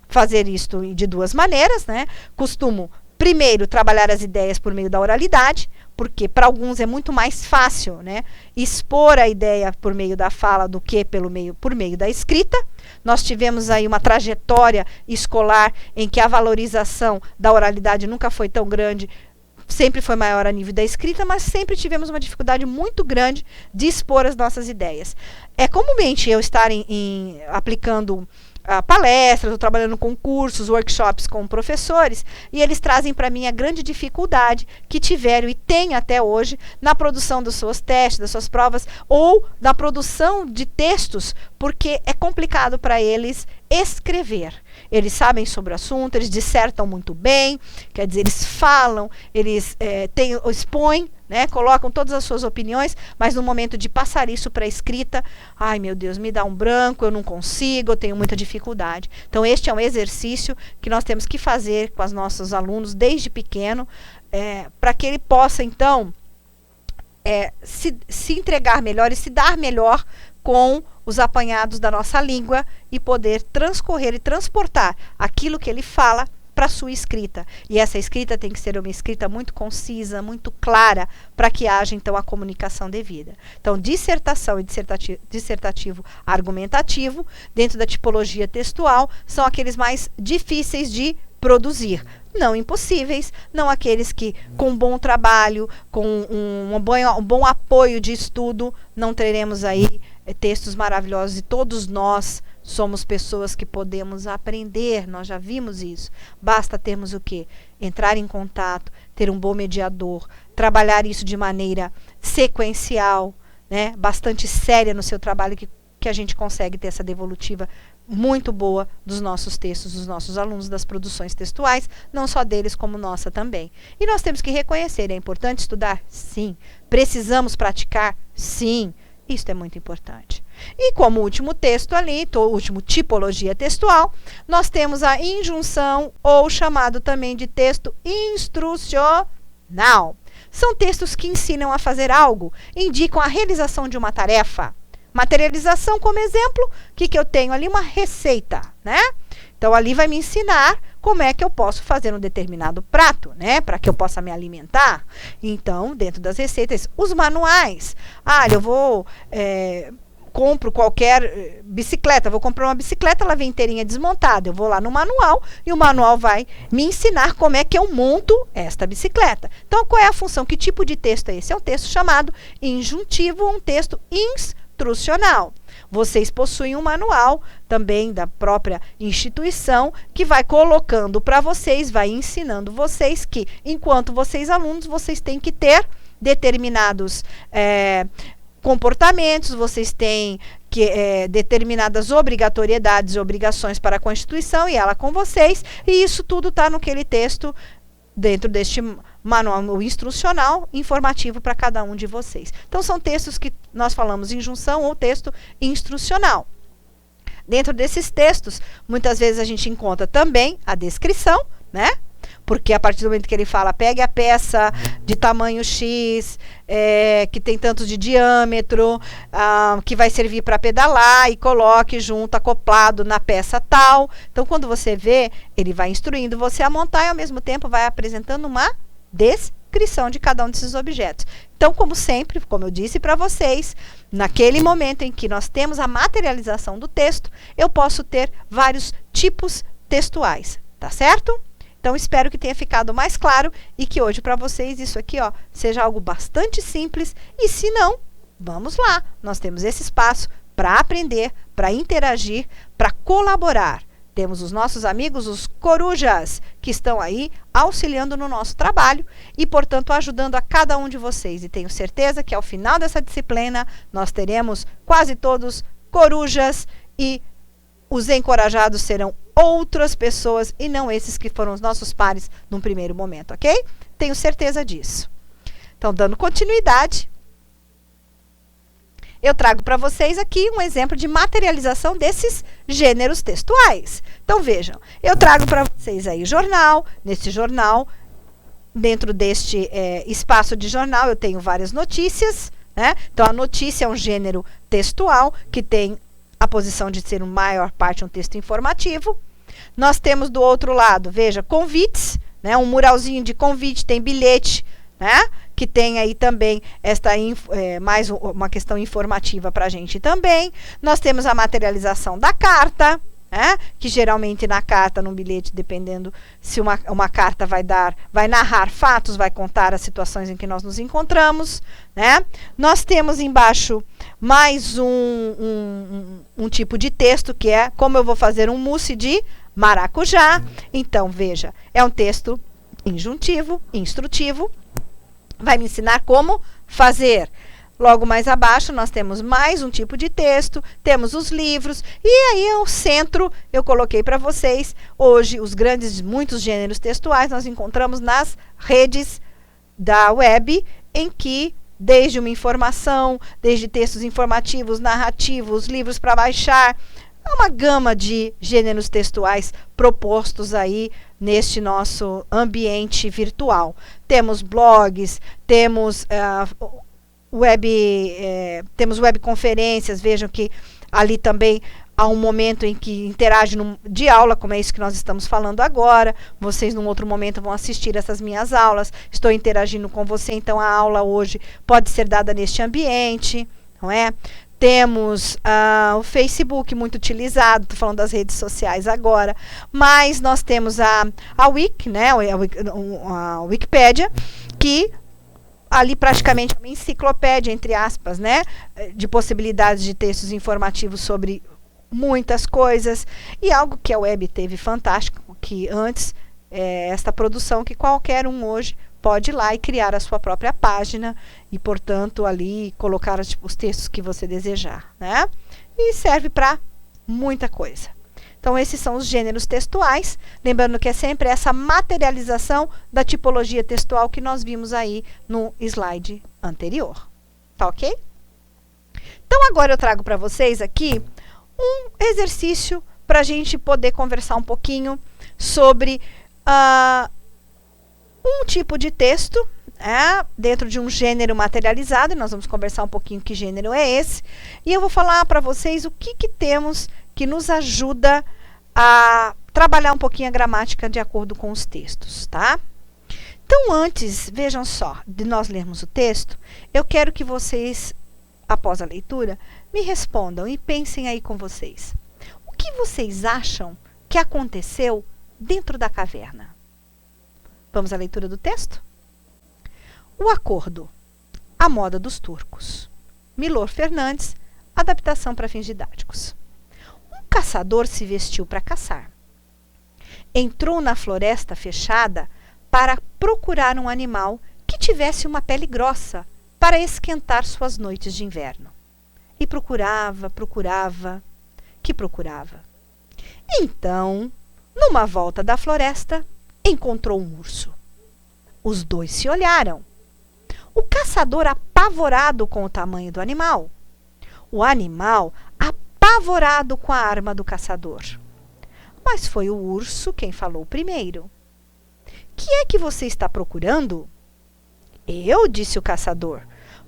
[SPEAKER 1] fazer isto de duas maneiras, né? Costumo, primeiro, trabalhar as ideias por meio da oralidade, porque para alguns é muito mais fácil, né, expor a ideia por meio da fala do que por meio da escrita. Nós tivemos aí uma trajetória escolar em que a valorização da oralidade nunca foi tão grande, sempre foi maior a nível da escrita, mas sempre tivemos uma dificuldade muito grande de expor as nossas ideias. É comumente eu estar aplicando palestras, ou trabalhando com cursos, workshops com professores, e eles trazem para mim a grande dificuldade que tiveram e têm até hoje na produção dos seus testes, das suas provas, ou na produção de textos, porque é complicado para eles escrever. Eles sabem sobre o assunto, eles dissertam muito bem, quer dizer, eles falam, eles expõem, né, colocam todas as suas opiniões, mas no momento de passar isso para a escrita, ai meu Deus, me dá um branco, eu não consigo, eu tenho muita dificuldade. Então este é um exercício que nós temos que fazer com os nossos alunos desde pequeno, para que ele possa então se entregar melhor e se dar melhor com os apanhados da nossa língua e poder transcorrer e transportar aquilo que ele fala para a sua escrita. E essa escrita tem que ser uma escrita muito concisa, muito clara, para que haja, então, a comunicação devida. Então, dissertação e dissertativo argumentativo, dentro da tipologia textual, são aqueles mais difíceis de produzir. Não impossíveis, não aqueles que, com bom trabalho, com um bom apoio de estudo, não teremos aí textos maravilhosos, e todos nós somos pessoas que podemos aprender, nós já vimos isso. Basta termos o quê? Entrar em contato, ter um bom mediador, trabalhar isso de maneira sequencial, né? Bastante séria no seu trabalho, que a gente consegue ter essa devolutiva muito boa dos nossos textos, dos nossos alunos, das produções textuais, não só deles, como nossa também. E nós temos que reconhecer, é importante estudar? Sim. Precisamos praticar? Sim. Isso é muito importante. E como último texto ali, último tipologia textual, nós temos a injunção, ou chamado também de texto instrucional. São textos que ensinam a fazer algo, indicam a realização de uma tarefa. Materialização, como exemplo, o que eu tenho ali? Uma receita, né? Então, ali vai me ensinar como é que eu posso fazer um determinado prato, né? Para que eu possa me alimentar. Então, dentro das receitas, os manuais. Eu vou... compro qualquer bicicleta, vou comprar uma bicicleta, ela vem inteirinha desmontada, eu vou lá no manual e o manual vai me ensinar como é que eu monto esta bicicleta. Então, qual é a função? Que tipo de texto é esse? É um texto chamado injuntivo, um texto instrucional. Vocês possuem um manual também da própria instituição que vai colocando para vocês, vai ensinando vocês que, enquanto vocês alunos, vocês têm que ter determinados comportamentos, vocês têm determinadas obrigatoriedades e obrigações para a Constituição e ela com vocês, e isso tudo está naquele texto dentro deste manual instrucional informativo para cada um de vocês. Então, são textos que nós falamos injunção ou texto instrucional. Dentro desses textos, muitas vezes a gente encontra também a descrição, né? Porque a partir do momento que ele fala, pegue a peça de tamanho X, que tem tantos de diâmetro, que vai servir para pedalar e coloque junto, acoplado na peça tal. Então, quando você vê, ele vai instruindo você a montar e ao mesmo tempo vai apresentando uma descrição de cada um desses objetos. Então, como sempre, como eu disse para vocês, naquele momento em que nós temos a materialização do texto, eu posso ter vários tipos textuais, tá certo? Então, espero que tenha ficado mais claro e que hoje para vocês isso aqui seja algo bastante simples. E se não, vamos lá. Nós temos esse espaço para aprender, para interagir, para colaborar. Temos os nossos amigos, os corujas, que estão aí auxiliando no nosso trabalho e, portanto, ajudando a cada um de vocês. E tenho certeza que ao final dessa disciplina nós teremos quase todos corujas e os encorajados serão outras pessoas e não esses que foram os nossos pares num primeiro momento, ok? Tenho certeza disso. Então, dando continuidade, eu trago para vocês aqui um exemplo de materialização desses gêneros textuais. Então, vejam, eu trago para vocês aí jornal. Nesse jornal, dentro deste espaço de jornal, eu tenho várias notícias, né? Então, a notícia é um gênero textual que tem a posição de ser, maior parte, um texto informativo. Nós temos do outro lado, veja, convites, né? Um muralzinho de convite, tem bilhete, né? Que tem aí também mais uma questão informativa para a gente também. Nós temos a materialização da carta, né? Que geralmente na carta, no bilhete, dependendo se uma carta vai narrar fatos, vai contar as situações em que nós nos encontramos, né? Nós temos embaixo mais um tipo de texto que é como eu vou fazer um mousse de maracujá. Então, veja, é um texto injuntivo, instrutivo, vai me ensinar como fazer. Logo mais abaixo, nós temos mais um tipo de texto, temos os livros, e aí ao centro eu coloquei para vocês, hoje, muitos gêneros textuais nós encontramos nas redes da web, em que, desde uma informação, desde textos informativos, narrativos, livros para baixar, há uma gama de gêneros textuais propostos aí neste nosso ambiente virtual. Temos blogs, temos temos webconferências, vejam que ali também há um momento em que interage de aula, como é isso que nós estamos falando agora. Vocês, num outro momento, vão assistir essas minhas aulas. Estou interagindo com você, então a aula hoje pode ser dada neste ambiente, não é? Temos o Facebook muito utilizado, estou falando das redes sociais agora, mas nós temos a Wiki, né? A Wikipédia, que ali praticamente é uma enciclopédia, entre aspas, né? De possibilidades de textos informativos sobre muitas coisas, e algo que a web teve fantástico, que antes, esta produção que qualquer um hoje pode ir lá e criar a sua própria página e, portanto, ali colocar os textos que você desejar, né? E serve para muita coisa. Então, esses são os gêneros textuais, lembrando que é sempre essa materialização da tipologia textual que nós vimos aí no slide anterior. Tá ok? Então, agora eu trago para vocês aqui um exercício para a gente poder conversar um pouquinho sobre um tipo de texto dentro de um gênero materializado, e nós vamos conversar um pouquinho que gênero é esse, e eu vou falar para vocês o que temos que nos ajuda a trabalhar um pouquinho a gramática de acordo com os textos, tá? Então, antes, vejam só, de nós lermos o texto, eu quero que vocês, após a leitura, me respondam e pensem aí com vocês. O que vocês acham que aconteceu dentro da caverna? Vamos à leitura do texto? O acordo. A moda dos turcos. Milor Fernandes, adaptação para fins didáticos. Um caçador se vestiu para caçar. Entrou na floresta fechada para procurar um animal que tivesse uma pele grossa para esquentar suas noites de inverno. E procurava. Então, numa volta da floresta, encontrou um urso. Os dois se olharam. O caçador apavorado com o tamanho do animal. O animal apavorado com a arma do caçador. Mas foi o urso quem falou primeiro. Que é que você está procurando? Eu, disse o caçador.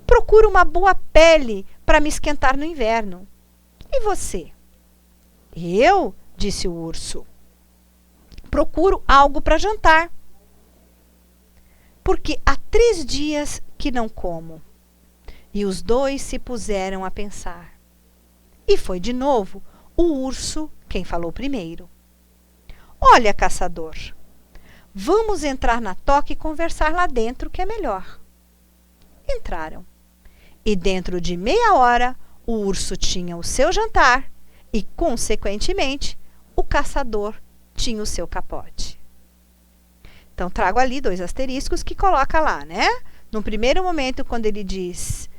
[SPEAKER 1] Procuro uma boa pele para me esquentar no inverno. E você? Eu, disse o urso. Procuro algo para jantar. Porque há 3 dias que não como. E os dois se puseram a pensar. E foi de novo o urso quem falou primeiro. Olha, caçador, vamos entrar na toca e conversar lá dentro, que é melhor. Entraram. E dentro de meia hora, o urso tinha o seu jantar e, consequentemente, o caçador tinha o seu capote. Então, trago ali 2 asteriscos que coloca lá, né? No primeiro momento, quando ele diz,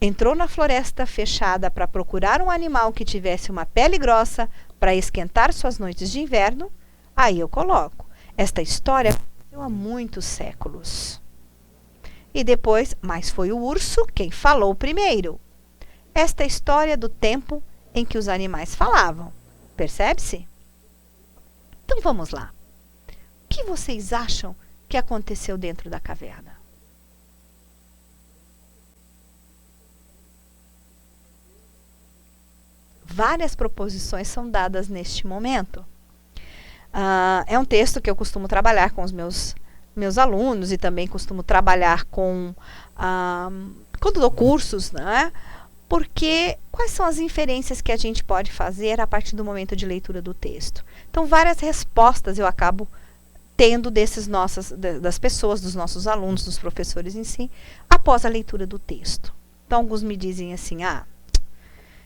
[SPEAKER 1] entrou na floresta fechada para procurar um animal que tivesse uma pele grossa para esquentar suas noites de inverno, aí eu coloco. Esta história aconteceu há muitos séculos. E depois, mas foi o urso quem falou primeiro. Esta história do tempo em que os animais falavam. Percebe-se? Então, vamos lá. O que vocês acham que aconteceu dentro da caverna? Várias proposições são dadas neste momento. É um texto que eu costumo trabalhar com os meus alunos e também costumo trabalhar com quando dou cursos, né? Porque quais são as inferências que a gente pode fazer a partir do momento de leitura do texto? Então, várias respostas eu acabo tendo das pessoas, dos nossos alunos, dos professores em si, após a leitura do texto. Então, alguns me dizem assim, o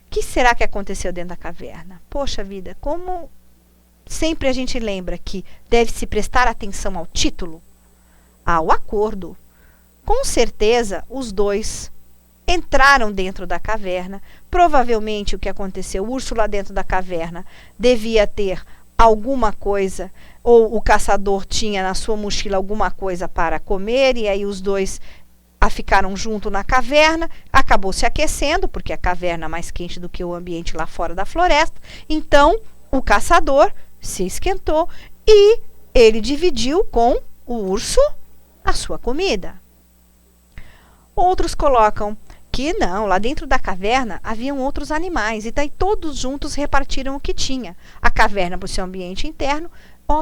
[SPEAKER 1] que será que aconteceu dentro da caverna? Poxa vida, como sempre a gente lembra que deve-se prestar atenção ao título, ao acordo. Com certeza, os dois entraram dentro da caverna. Provavelmente o que aconteceu, o urso lá dentro da caverna devia ter alguma coisa, ou o caçador tinha na sua mochila alguma coisa para comer, e aí os dois ficaram junto na caverna, acabou se aquecendo, porque a caverna é mais quente do que o ambiente lá fora da floresta. Então, o caçador se esquentou e ele dividiu com o urso a sua comida. Outros colocam que não, lá dentro da caverna haviam outros animais, e daí todos juntos repartiram o que tinha. A caverna, por seu ambiente interno,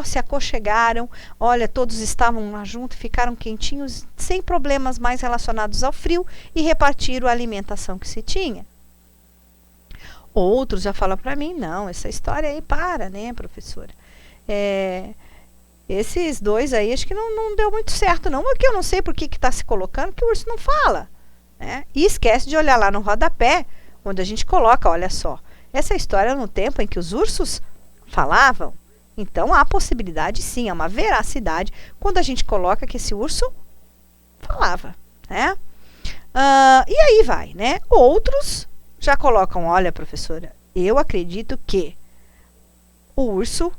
[SPEAKER 1] se aconchegaram, olha, todos estavam lá juntos, ficaram quentinhos, sem problemas mais relacionados ao frio, e repartiram a alimentação que se tinha. Outros já falam para mim, não, essa história aí para, né, professora? Esses dois aí, acho que não deu muito certo, não, porque eu não sei por que está se colocando, que o urso não fala. Né? E esquece de olhar lá no rodapé, onde a gente coloca, olha só, essa história no tempo em que os ursos falavam. Então, há possibilidade, sim, há uma veracidade quando a gente coloca que esse urso falava, né? E aí vai, né? Outros já colocam, olha, professora, eu acredito que o urso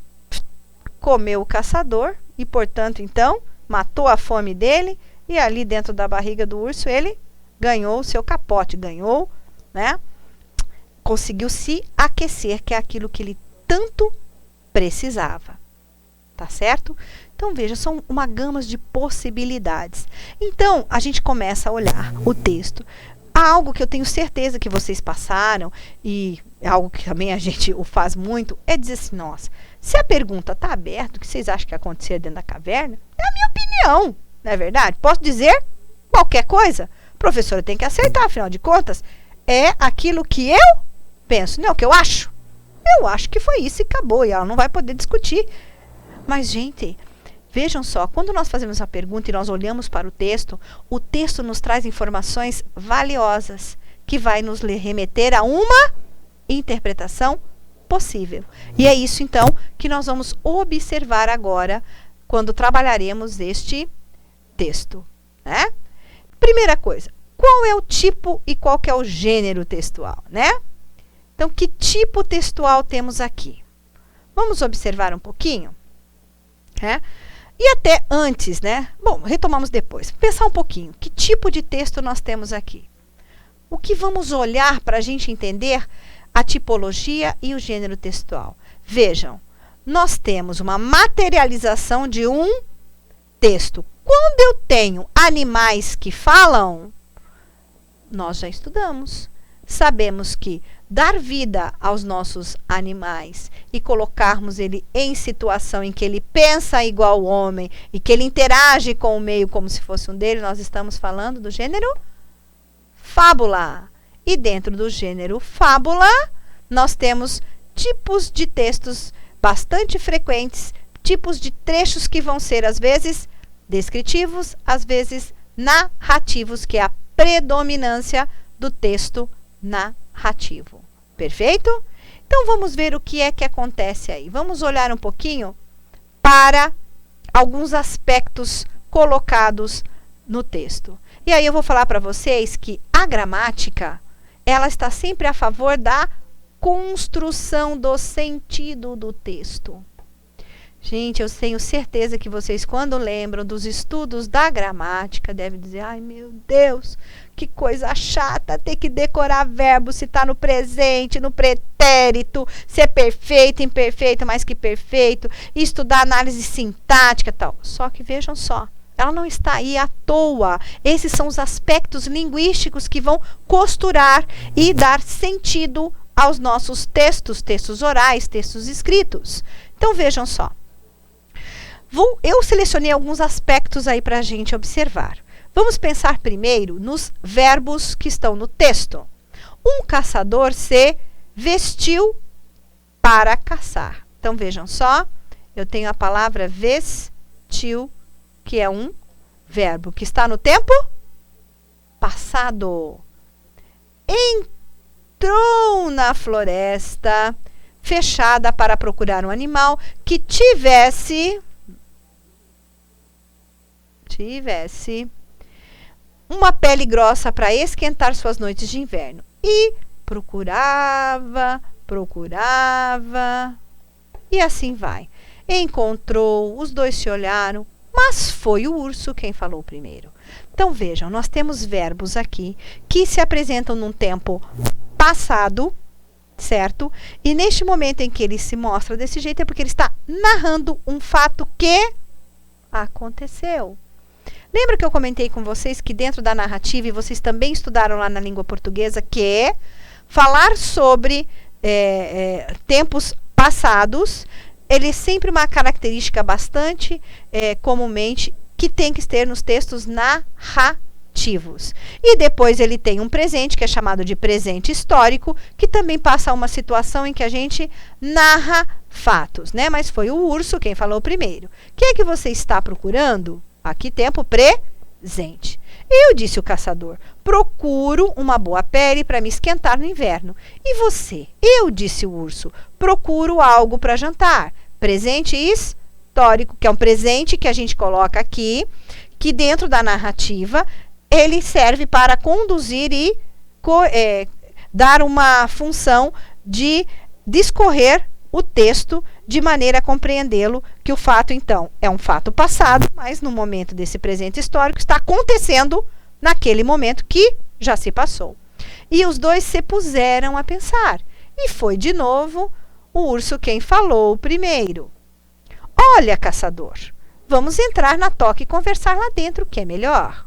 [SPEAKER 1] comeu o caçador e, portanto, então, matou a fome dele e ali dentro da barriga do urso ele ganhou o seu capote, ganhou, né? Conseguiu se aquecer, que é aquilo que ele tanto precisava, tá certo? Então, veja, são uma gama de possibilidades. Então, a gente começa a olhar o texto. Algo que eu tenho certeza que vocês passaram, e é algo que também a gente o faz muito, é dizer assim, nossa, se a pergunta está aberta, o que vocês acham que aconteceu dentro da caverna? É a minha opinião, não é verdade? Posso dizer qualquer coisa? Professora tem que aceitar, afinal de contas, é aquilo que eu penso, não é o que eu acho. Eu acho que foi isso e acabou, e ela não vai poder discutir. Mas, gente, vejam só, quando nós fazemos uma pergunta e nós olhamos para o texto nos traz informações valiosas, que vai nos remeter a uma interpretação possível. E é isso, então, que nós vamos observar agora, quando trabalharemos este texto, né? Primeira coisa, qual é o tipo e qual que é o gênero textual, né? Então, que tipo textual temos aqui? Vamos observar um pouquinho, né? E até antes, né? Bom, retomamos depois. Pensar um pouquinho, que tipo de texto nós temos aqui? O que vamos olhar para a gente entender a tipologia e o gênero textual? Vejam, nós temos uma materialização de um texto. Quando eu tenho animais que falam, nós já estudamos. Sabemos que dar vida aos nossos animais e colocarmos ele em situação em que ele pensa igual o homem e que ele interage com o meio como se fosse um dele, nós estamos falando do gênero fábula. E dentro do gênero fábula, nós temos tipos de textos bastante frequentes, tipos de trechos que vão ser, às vezes, descritivos, às vezes, narrativos, que é a predominância do texto narrativo. Perfeito? Então, vamos ver o que é que acontece aí. Vamos olhar um pouquinho para alguns aspectos colocados no texto. E aí eu vou falar para vocês que a gramática, ela está sempre a favor da construção do sentido do texto. Gente, eu tenho certeza que vocês, quando lembram dos estudos da gramática, devem dizer, ai meu Deus, que coisa chata ter que decorar verbo, se está no presente, no pretérito, se é perfeito, imperfeito, mais que perfeito, e estudar análise sintática e tal. Só que vejam só, ela não está aí à toa. Esses são os aspectos linguísticos que vão costurar e dar sentido aos nossos textos, textos orais, textos escritos. Então vejam só. Eu selecionei alguns aspectos aí para a gente observar. Vamos pensar primeiro nos verbos que estão no texto. Um caçador se vestiu para caçar. Então, vejam só, eu tenho a palavra vestiu, que é um verbo que está no tempo passado. Entrou na floresta fechada para procurar um animal que tivesse uma pele grossa para esquentar suas noites de inverno. E procurava, e assim vai. Encontrou, os dois se olharam, mas foi o urso quem falou primeiro. Então vejam, nós temos verbos aqui que se apresentam num tempo passado, certo? E neste momento em que ele se mostra desse jeito é porque ele está narrando um fato que aconteceu. Lembra que eu comentei com vocês que dentro da narrativa, e vocês também estudaram lá na língua portuguesa, que falar sobre tempos passados, ele é sempre uma característica bastante comumente que tem que ter nos textos narrativos. E depois ele tem um presente, que é chamado de presente histórico, que também passa uma situação em que a gente narra fatos, né? Mas foi o urso quem falou primeiro. O que é que você está procurando? Aqui, tempo presente. Eu, disse o caçador, procuro uma boa pele para me esquentar no inverno. E você? Eu, disse o urso, procuro algo para jantar. Presente histórico, que é um presente que a gente coloca aqui, que dentro da narrativa, ele serve para conduzir e dar uma função de discorrer o texto de maneira a compreendê-lo, que o fato, então, é um fato passado, mas no momento desse presente histórico está acontecendo naquele momento que já se passou. E os dois se puseram a pensar. E foi de novo o urso quem falou primeiro. Olha, caçador, vamos entrar na toca e conversar lá dentro, que é melhor.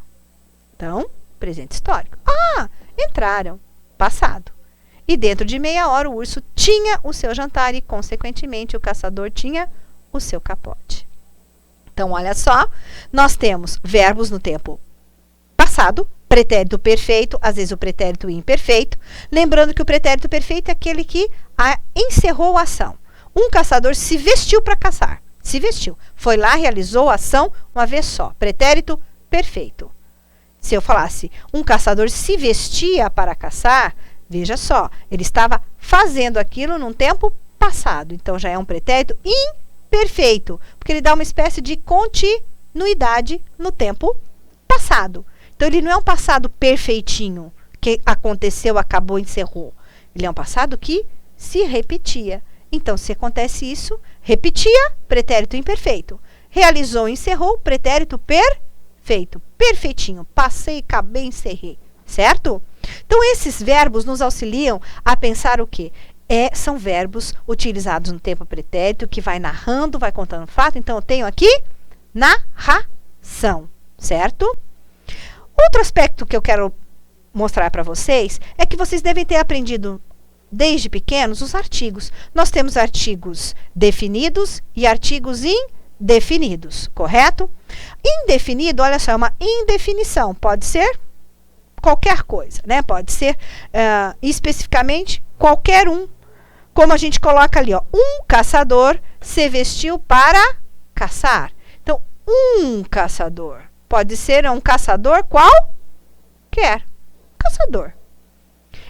[SPEAKER 1] Então, presente histórico. Ah, Entraram. Passado. E dentro de meia hora o urso tinha o seu jantar e, consequentemente, o caçador tinha o seu capote. Então, olha só, nós temos verbos no tempo passado, pretérito perfeito, às vezes o pretérito imperfeito. Lembrando que o pretérito perfeito é aquele que encerrou a ação. Um caçador se vestiu para caçar. Se vestiu. Foi lá, realizou a ação uma vez só. Pretérito perfeito. Se eu falasse, um caçador se vestia para caçar, veja só, ele estava fazendo aquilo num tempo passado. Então, já é um pretérito imperfeito, porque ele dá uma espécie de continuidade no tempo passado. Então, ele não é um passado perfeitinho, que aconteceu, acabou, encerrou. Ele é um passado que se repetia. Então, se acontece isso, repetia, pretérito imperfeito. Realizou, encerrou, pretérito perfeito. Perfeitinho. Passei, acabei, encerrei. Certo? Então, esses verbos nos auxiliam a pensar o quê? São verbos utilizados no tempo pretérito, que vai narrando, vai contando fato. Então, eu tenho aqui narração. Certo? Outro aspecto que eu quero mostrar para vocês é que vocês devem ter aprendido desde pequenos os artigos. Nós temos artigos definidos e artigos indefinidos, correto? Indefinido, olha só, é uma indefinição. Pode ser qualquer coisa, né? Pode ser especificamente qualquer um. Como a gente coloca ali, ó, um caçador se vestiu para caçar. Então, um caçador. Pode ser um caçador qualquer. Caçador.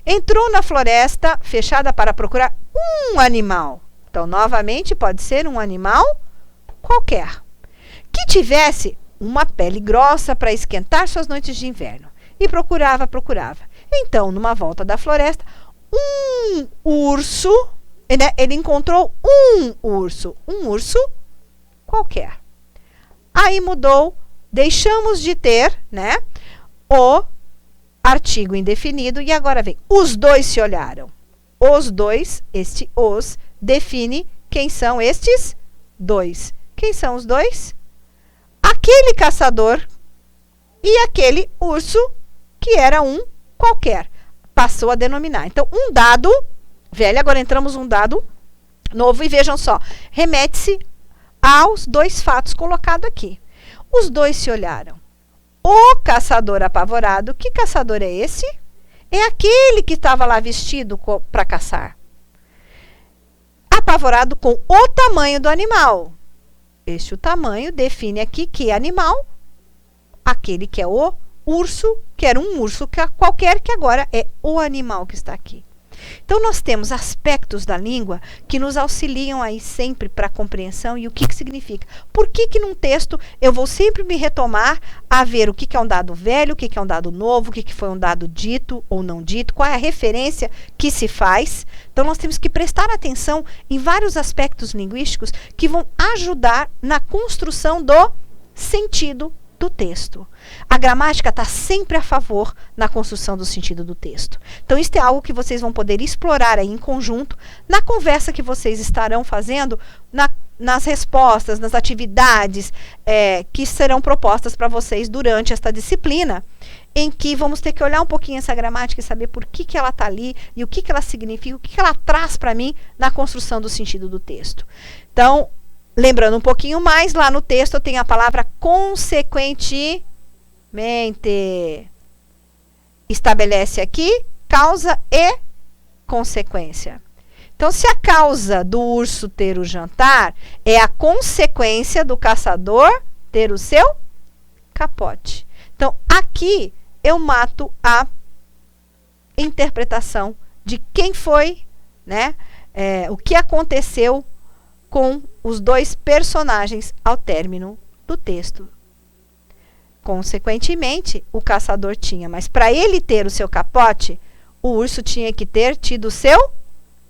[SPEAKER 1] Entrou na floresta fechada para procurar um animal. Então, novamente, pode ser um animal qualquer. Que tivesse uma pele grossa para esquentar suas noites de inverno. E procurava. Então, numa volta da floresta, um urso, né? Ele encontrou um urso qualquer. Aí mudou. Deixamos de ter, né, o artigo indefinido e agora vem. Os dois se olharam. Os dois, os, define quem são estes dois. Quem são os dois? Aquele caçador e aquele urso que era um qualquer. Passou a denominar. Então, um dado velho, agora entramos um dado novo e vejam só, remete-se aos dois fatos colocados aqui. Os dois se olharam. O caçador apavorado, que caçador é esse? É aquele que estava lá vestido para caçar. Apavorado com o tamanho do animal. O tamanho define aqui que animal? Aquele que é o urso, que era um urso qualquer, que agora é o animal que está aqui. Então, nós temos aspectos da língua que nos auxiliam aí sempre para a compreensão e o que significa. Por que num texto eu vou sempre me retomar a ver o que é um dado velho, o que é um dado novo, o que foi um dado dito ou não dito, qual é a referência que se faz. Então, nós temos que prestar atenção em vários aspectos linguísticos que vão ajudar na construção do sentido do texto. A gramática está sempre a favor na construção do sentido do texto. Então, isso é algo que vocês vão poder explorar aí em conjunto na conversa que vocês estarão fazendo nas respostas, nas atividades que serão propostas para vocês durante esta disciplina, em que vamos ter que olhar um pouquinho essa gramática e saber por que ela está ali e o que ela significa, o que ela traz para mim na construção do sentido do texto. Então, lembrando um pouquinho mais, lá no texto eu tenho a palavra consequentemente. Estabelece aqui causa e consequência. Então, se a causa do urso ter o jantar é a consequência do caçador ter o seu capote. Então, aqui eu mato a interpretação de quem foi, né? O que aconteceu com os dois personagens ao término do texto. Consequentemente, o caçador tinha, mas para ele ter o seu capote, o urso tinha que ter tido o seu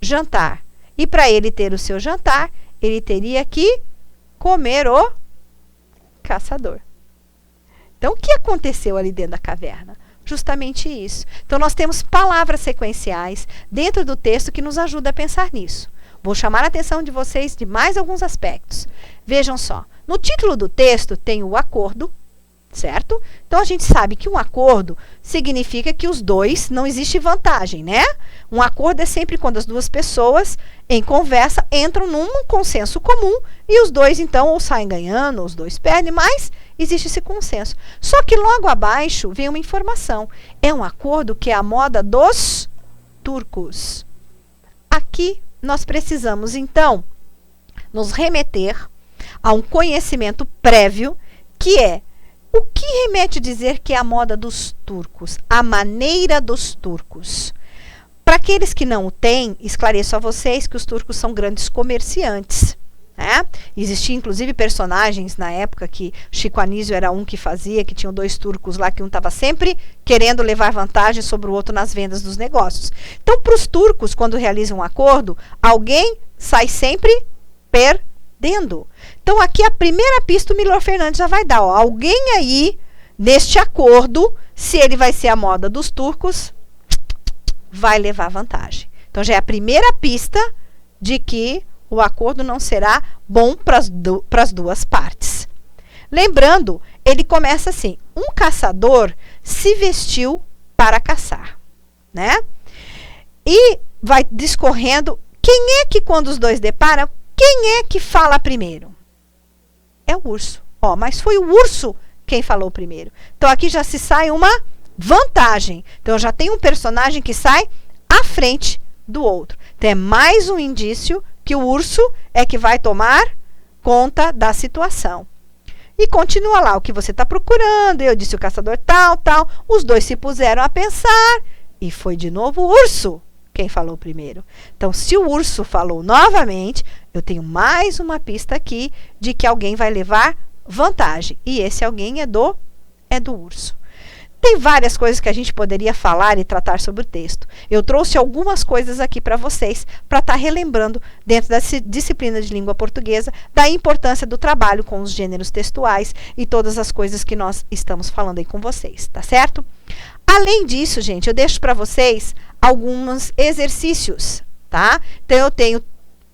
[SPEAKER 1] jantar. E para ele ter o seu jantar, ele teria que comer o caçador. Então, o que aconteceu ali dentro da caverna? Justamente isso. Então, nós temos palavras sequenciais dentro do texto que nos ajudam a pensar nisso. Vou chamar a atenção de vocês de mais alguns aspectos. Vejam só. No título do texto tem o acordo, certo? Então, a gente sabe que um acordo significa que os dois, não existe vantagem, né? Um acordo é sempre quando as duas pessoas, em conversa, entram num consenso comum e os dois, então, ou saem ganhando, ou os dois perdem, mas existe esse consenso. Só que logo abaixo vem uma informação. É um acordo que é a moda dos turcos. Aqui nós precisamos, então, nos remeter a um conhecimento prévio que é o que remete a dizer que é a moda dos turcos, a maneira dos turcos. Para aqueles que não o têm, esclareço a vocês que os turcos são grandes comerciantes. Né? Existiam inclusive personagens na época que Chico Anísio era um que fazia, que tinham dois turcos lá, que um estava sempre querendo levar vantagem sobre o outro nas vendas dos negócios. Então, para os turcos, quando realizam um acordo, alguém sai sempre perdendo. Então, aqui a primeira pista o Milor Fernandes já vai dar. Ó, alguém aí, neste acordo, se ele vai ser a moda dos turcos, vai levar vantagem. Então, já é a primeira pista de que o acordo não será bom para as duas partes. Lembrando, ele começa assim: um caçador se vestiu para caçar, né? E vai discorrendo. Quem é que, quando os dois deparam, quem é que fala primeiro? É o urso. Ó, mas foi o urso quem falou primeiro. Então, aqui já se sai uma vantagem. Então, já tem um personagem que sai à frente do outro. Então, é mais um indício que o urso é que vai tomar conta da situação. E continua lá, o que você está procurando, eu disse o caçador tal, tal. Os dois se puseram a pensar e foi de novo o urso quem falou primeiro. Então, se o urso falou novamente, eu tenho mais uma pista aqui de que alguém vai levar vantagem. E esse alguém é do urso. Tem várias coisas que a gente poderia falar e tratar sobre o texto. Eu trouxe algumas coisas aqui para vocês, para estar relembrando, dentro da disciplina de língua portuguesa, da importância do trabalho com os gêneros textuais e todas as coisas que nós estamos falando aí com vocês, tá certo? Além disso, gente, eu deixo para vocês alguns exercícios, tá? Então, eu tenho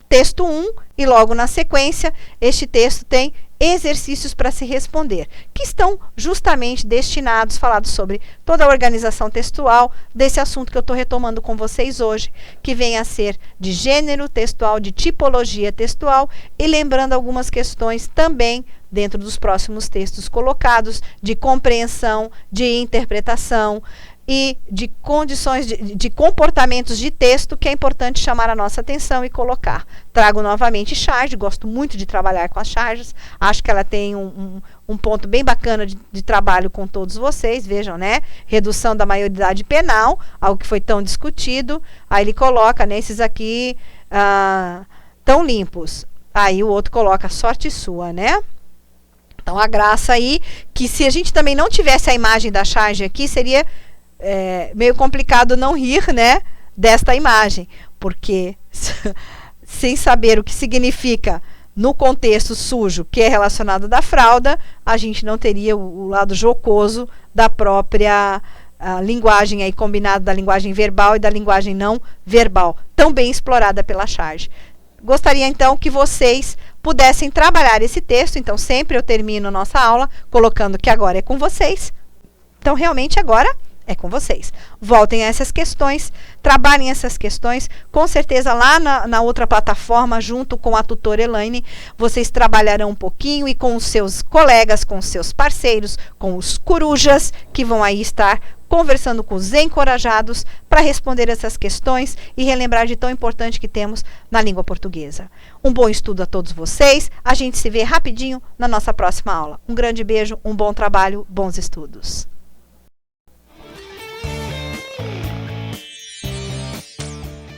[SPEAKER 1] texto 1 e logo na sequência, este texto tem exercícios para se responder, que estão justamente destinados, falados sobre toda a organização textual desse assunto que eu estou retomando com vocês hoje, que vem a ser de gênero textual, de tipologia textual, e lembrando algumas questões também dentro dos próximos textos colocados, de compreensão, de interpretação e de condições de comportamentos de texto que é importante chamar a nossa atenção e colocar. Trago novamente charge, gosto muito de trabalhar com as charges, acho que ela tem um ponto bem bacana de trabalho com todos vocês, vejam, né? Redução da maioridade penal, algo que foi tão discutido, aí ele coloca, né, esses aqui tão limpos, aí o outro coloca sorte sua, né? Então, a graça aí, que se a gente também não tivesse a imagem da charge aqui, seria meio complicado não rir, né, desta imagem, porque sem saber o que significa no contexto sujo, que é relacionado da fralda, a gente não teria o lado jocoso da própria linguagem aí combinada da linguagem verbal e da linguagem não verbal, tão bem explorada pela charge. Gostaria então que vocês pudessem trabalhar esse texto, então sempre eu termino nossa aula colocando que agora é com vocês. Então realmente agora é com vocês. Voltem a essas questões, trabalhem essas questões. Com certeza lá na outra plataforma, junto com a tutora Elaine, vocês trabalharão um pouquinho e com os seus colegas, com os seus parceiros, com os corujas, que vão aí estar conversando com os encorajados para responder essas questões e relembrar de tão importante que temos na língua portuguesa. Um bom estudo a todos vocês. A gente se vê rapidinho na nossa próxima aula. Um grande beijo, um bom trabalho, bons estudos.